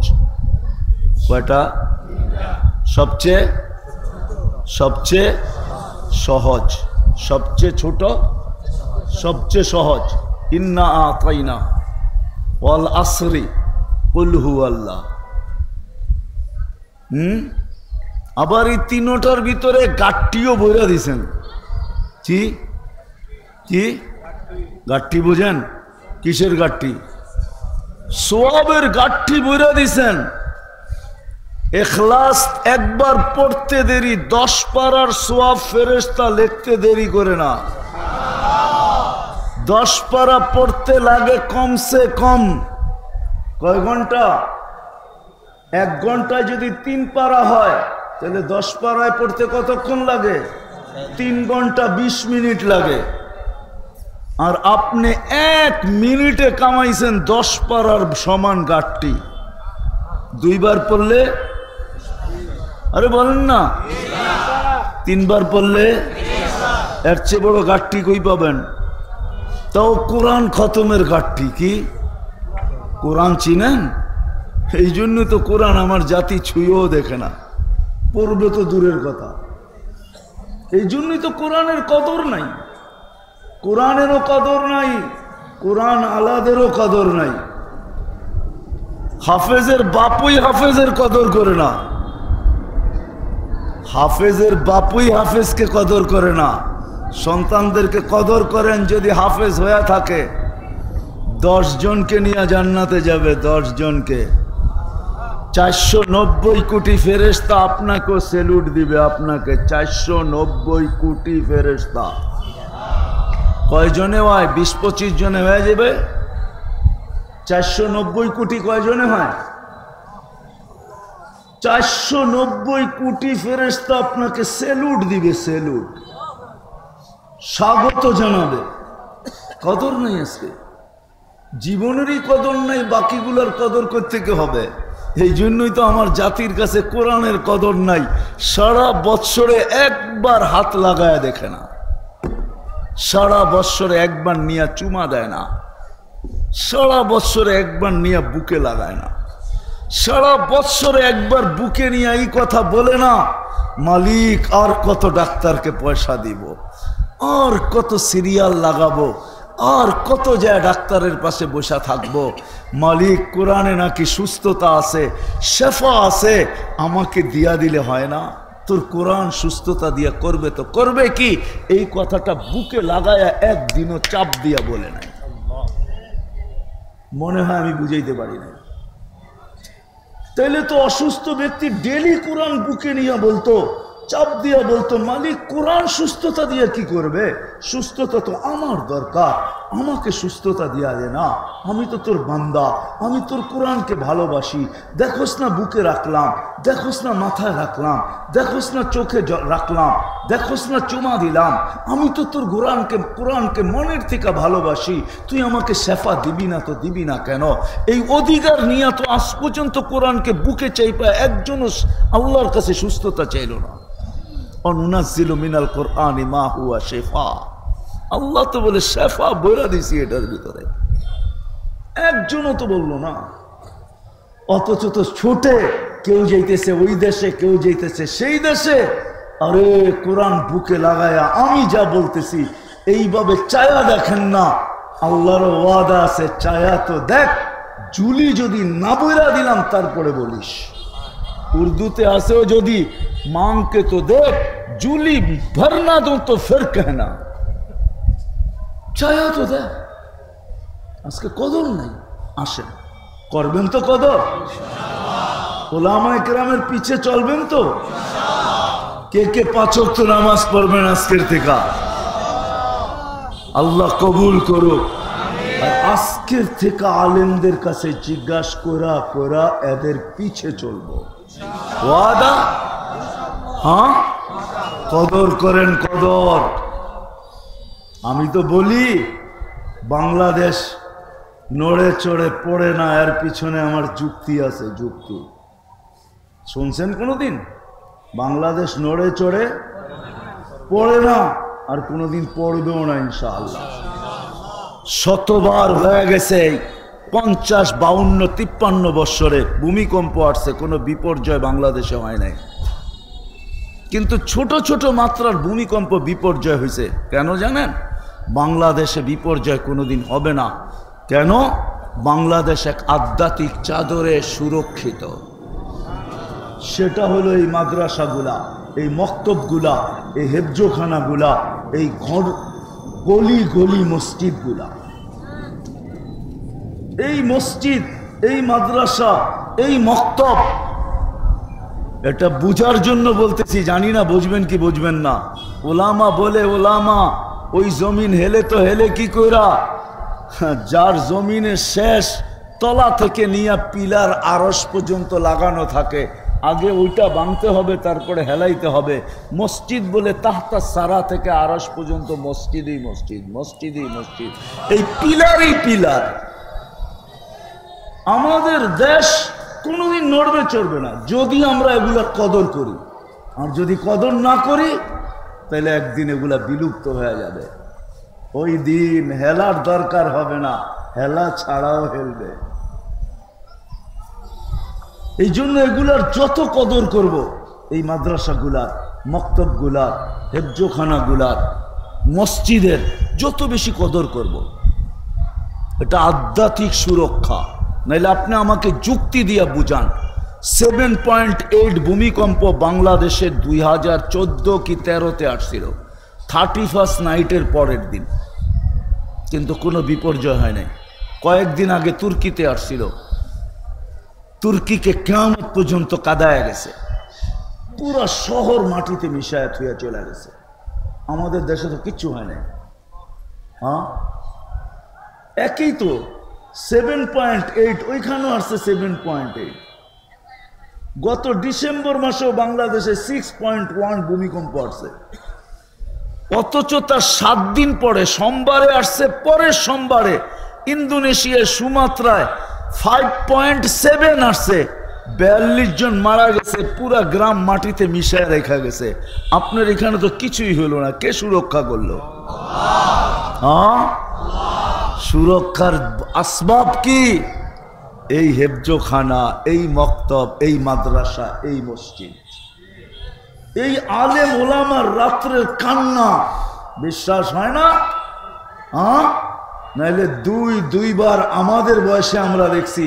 S1: কয়টা? সবচেয়ে সহজ, সবচেয়ে ছোট, সবচেয়ে সহজ। ইন্না আতাইনা ওয়াল আসরি কুল হুয়াল্লাহ। আবার এই 3টার ভিতরে গাঠটিও বইরা দিছেন। কি কি গাঠটি বুঝেন? কিসের গাঠটি? সোয়াবের গাঠটি বইরা দিছেন। ইখলাস একবার পড়তে দেরি, 10 পারার সোয়াব ফেরেশতা লিখতে দেরি করে না। 10 পারা পড়তে লাগে কমসে কম কয় ঘন্টা? 1 ঘন্টায় যদি 3 পারা হয় তাহলে 10 পারায় পড়তে কতক্ষণ লাগে? 3 ঘন্টা 20 মিনিট লাগে। আর আপনি 1 মিনিটে কামাইছেন 10 পারার সমান গাঠটি। 2 বার পড়লে, আরে বলেন না, 3 বার পড়লে এর চেয়ে বড় গাঠটি কই পাবেন? তাও কোরআন খতমের গাঠটি। কি কোরআন চিনেন? এই জন্য তো কোরআন আমার জাতি ছুঁয়েও দেখে না, পড়বে তো দূরের কথা। এই জন্যই তো কোরআনের কদর নাই, কোরআনেরও কদর নাই, কোরআন আলাদেরও কদর নাই। হাফেজের বাপুই হাফেজের কদর করে না, হাফেজের বাপুই হাফেজকে কদর করে না। সন্তানদেরকে কদর করেন যদি হাফেজ হয়ে থাকে। 10 জনকে নিয়ে জান্নাতে যাবে, 10 জনকে। 490 কোটি ফেরেশতা আপনাকেও স্যালুট দিবে, আপনাকে। 490 কোটি ফেরেশতা। কয়জনে হয়? 20-25 জনে হয়ে যাবে। 490 কোটি কয়জনে হয়? 490 কোটি ফেরেশতা আপনাকে স্যালুট দিবে, স্যালুট, স্বাগত জানাবে। কদর নাই আজকে, জীবনেরই কদর নাই, বাকিগুলোর কদর করতে কি হবে? এই জন্যই তো আমার জাতির কাছে কোরআনের কদর নাই। সারা বৎসরে একবার হাত লাগায় দেখে না, সারা বৎসরে একবার নিয়ে চুমা দেয় না, সারা বৎসরে একবার নিয়ে বুকে লাগায় না, সারা বৎসরে একবার বুকে নিয়ে এই কথা বলে না, মালিক আর কত ডাক্তারকে পয়সা দিব, আর কত সিরিয়াল লাগাবো, আর কত যায় ডাক্তারের পাশে বসা থাকবো। মালিক কোরআনে নাকি সুস্থতা আছে, শেফা আছে, আমাকে দিয়া দিলে হয় না? তোর কোরআন সুস্থতা দিয়া করবে তো করবে কি? এই কথাটা বুকে লাগায়া একদিনও চাপ দিয়া বলে নাই। মনে হয় আমি বুঝাইতে পারি না। তাইলে তো অসুস্থ ব্যক্তি ডেলি কোরআন বুকে নিয়ে বলতো, চাপ দিয়া বলতো, মালিক কোরআন সুস্থতা দিয়ে কি করবে? সুস্থতা তো আমার দরকার, আমাকে সুস্থতা দিয়া দে না, আমি তো তোর বান্দা, আমি তোর কোরআনকে ভালোবাসি। দেখোস না বুকে রাখলাম, দেখোস না মাথায় রাখলাম, দেখোস না চোখে রাখলাম, দেখোস না চুমা দিলাম, আমি তো তোর কোরআনকে মনের থেকে ভালোবাসি। তুই আমাকে শেফা দিবি না তো দিবি না কেন? এই অধিকার নিয়ে তো আজ পর্যন্ত কোরআনকে বুকে চাইপা একজনও আল্লাহর কাছে সুস্থতা চাইল না। অনুনাজ্জিলু মিনাল কোরআনি মা হুয়া শিফা। আল্লাহ তো বলে শেফা বইরা দিছি এটার ভিতরে, একজনও তো বললো না। অথচ তো ছোটে কেউ যাইতেছে ওই দেশে, কেউ যাইতেছে সেই দেশে। আরে কোরআন বুকে লাগায়া আমি যা বলতেছি এইভাবে চায়া দেখেন না, আল্লাহর ওয়াদা আছে, চায়া তো দেখ। জুলি যদি না বইরা দিলাম তারপরে বলিস, উর্দুতে আসেও যদি মাংকে তো দেখ, জুলি ভরনা দো তো ফির कहना, চায়া তো দেখ। আজকে কদর নাই, আসেন করবেন তো কদর, ওলামায়ে কেরামের পিছে চলবেন তো, কে কে 5 ওয়াক্ত নামাজ পড়বেন আজকের থেকে, আল্লাহ কবুল করুক। আর আজকের থেকে আলেমদের কাছে জিজ্ঞাসা করা করা এদের পিছে চলবো, ওয়াদা? হ্যাঁ, কদর করেন, কদর। আমি তো বলি বাংলাদেশ নড়ে চড়ে পড়ে না, এর পিছনে আমার যুক্তি আছে, যুক্তি। শুনছেন কোনোদিন? বাংলাদেশ নড়ে চড়ে পড়ে না, আর কোনোদিন পড়বেও না ইনশাআল্লাহ। শতবার হয়ে গেছে, 50, 52, 53 বৎসরে ভূমিকম্প আসছে, কোনো বিপর্যয় বাংলাদেশে হয় নাই। কিন্তু ছোট ছোট মাত্রার ভূমিকম্প বিপর্যয় হয়েছে। কেন জানেন? বাংলাদেশে বিপর্যয় কোনোদিন হবে না। কেন? বাংলাদেশ এক আধ্যাত্মিক চাদরে সুরক্ষিত। সেটা হলো এই মাদ্রাসাগুলা, এই মক্তবগুলা, এই হেফজোখানাগুলা, এই ঘর গলি গলি মসজিদগুলা। এই মসজিদ, এই মাদ্রাসা, এই মক্তব, এটা বুঝার জন্য বলতেছি, জানি না বুঝবেন কি বুঝবেন না। ওলামা বলে, ওলামা ওই জমিন হেলে তো হেলে কি কইরা, যার জমিনের শেষ তলা থেকে নিয়ে পিলার আরশ পর্যন্ত লাগানো থাকে, আগে ওইটা ভাঙতে হবে, তারপরে হেলাইতে হবে। মসজিদ বলে তাহতা সারা থেকে আরশ পর্যন্ত মসজিদই মসজিদ, মসজিদই মসজিদ, এই পিলারই পিলার। আমাদের দেশ কোনোদিন নড়বে চড়বে না যদি আমরা এগুলা কদর করি। আর যদি কদর না করি তাহলে একদিন এগুলা বিলুপ্ত হয়ে যাবে। ওই দিন হেলার দরকার হবে না, হেলা ছাড়াও হেলবে। এই জন্য এগুলার যত কদর করব, এই মাদ্রাসাগুলার, মক্তবগুলার, হেফজোখানাগুলার, মসজিদের যত বেশি কদর করব, এটা আধ্যাত্মিক সুরক্ষা। নাইলে আপনি আমাকে যুক্তি দিয়া বুঝান। 7.8 ভূমিকম্প বাংলাদেশে 2014 কি 13-তে আসছিল, 31st নাইটের পরের দিন, কিন্তু কোনো বিপর্যয় হয় নাই। কয়েকদিন আগে তুর্কিতে আসছিল, তুর্কিকে কিয়ামত পর্যন্ত কাদায় গেছে, পুরা শহর মাটিতে মিশায় থুয়া চলে গেছে। আমাদের দেশে তো কিচ্ছু হয় নাই। হ্যাঁ, একই তো 7.8, ওইখানেও আসছে 7.8। গত ডিসেম্বর মাসেও বাংলাদেশে 6.1 ভূমিকম্প আসছে। অথচ তার 7 দিন পরে সোমবারে আসছে, পরের সোমবারে ইন্দোনেশিয়ার সুমাত্রায় 5.7 আসছে। 42 জন মারা গেছে, পুরা গ্রাম মাটিতে মিশায় রেখা গেছে। আপনার এখানে তো কিছুই হলো না, কে সুরক্ষা করলো? হ্যাঁ, সুরক্ষার আসবাব কি? এই হেফজোখানা, এই মক্তব, এই মাদ্রাসা, এই মসজিদ, এই আলেম ওলামার রাত্রের কান্না। বিশ্বাস হয় না? হ্যাঁ, নাইলে দুইবার আমাদের বয়সে আমরা দেখছি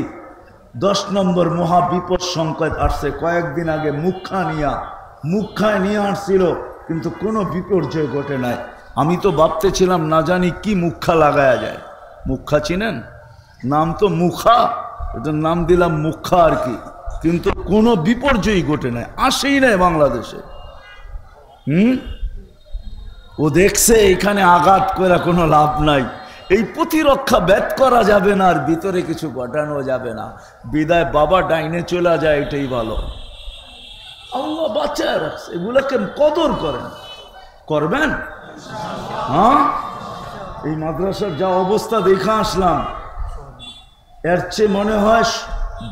S1: 10 নম্বর মহাবিপদ সংকট আসছে। কয়েকদিন আগে মুখায় নিয়ে আসছিল, কিন্তু কোনো বিপর্যয় ঘটে নাই। আমি তো ভাবতেছিলাম না জানি কি মুখা লাগায়া যায়। মুখা চিনেন? নাম তো মুখা, এটার নাম দিলাম মুখা আর কি, কিন্তু কোনো বিপর্যয়ই ঘটে নাই, আসেই নাই বাংলাদেশে। ও দেখছে এখানে আঘাত করে কোনো লাভ নাই, এই প্রতিরক্ষা ব্যাত করা যাবে না, আর ভিতরে কিছু ঘটানো যাবে না, বিদায় বাবা ডাইনে চলে যায়, এটাই ভালো। আল্লাহ বাঁচায় রাখছে, এগুলাকে কদর করেন, করবেন। হ্যাঁ, এই মাদ্রাসার যা অবস্থা দেখা আসলাম, এর চেয়ে মনে হয়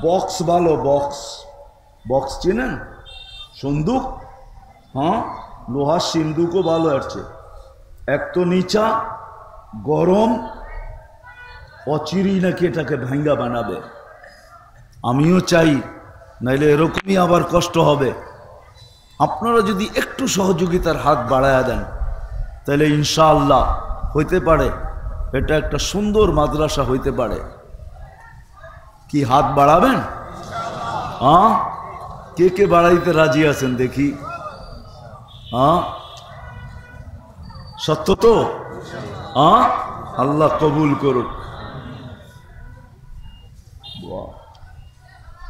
S1: বক্স ভালো। বক্স চিনেন? সন্দুক, হ্যাঁ, লোহার সিন্দুকও ভালো। এর চেয়ে এক তো নিচা গরম, অচিরেই নাকি এটাকে ভাঙ্গা বানাবে। আমিও চাই, নাইলে এরকমই আবার কষ্ট হবে। আপনারা যদি একটু সহযোগিতার হাত বাড়ায়া দেন তাহলে ইনশাআল্লাহ হইতে পারে এটা একটা সুন্দর মাদ্রাসা হইতে পারে। কি হাত বাড়াবেন? হ্যাঁ, কে কে বাড়াইতে রাজি আছেন দেখি? হ্যাঁ, সত্য তো? হ্যাঁ, আল্লাহ কবুল করুক।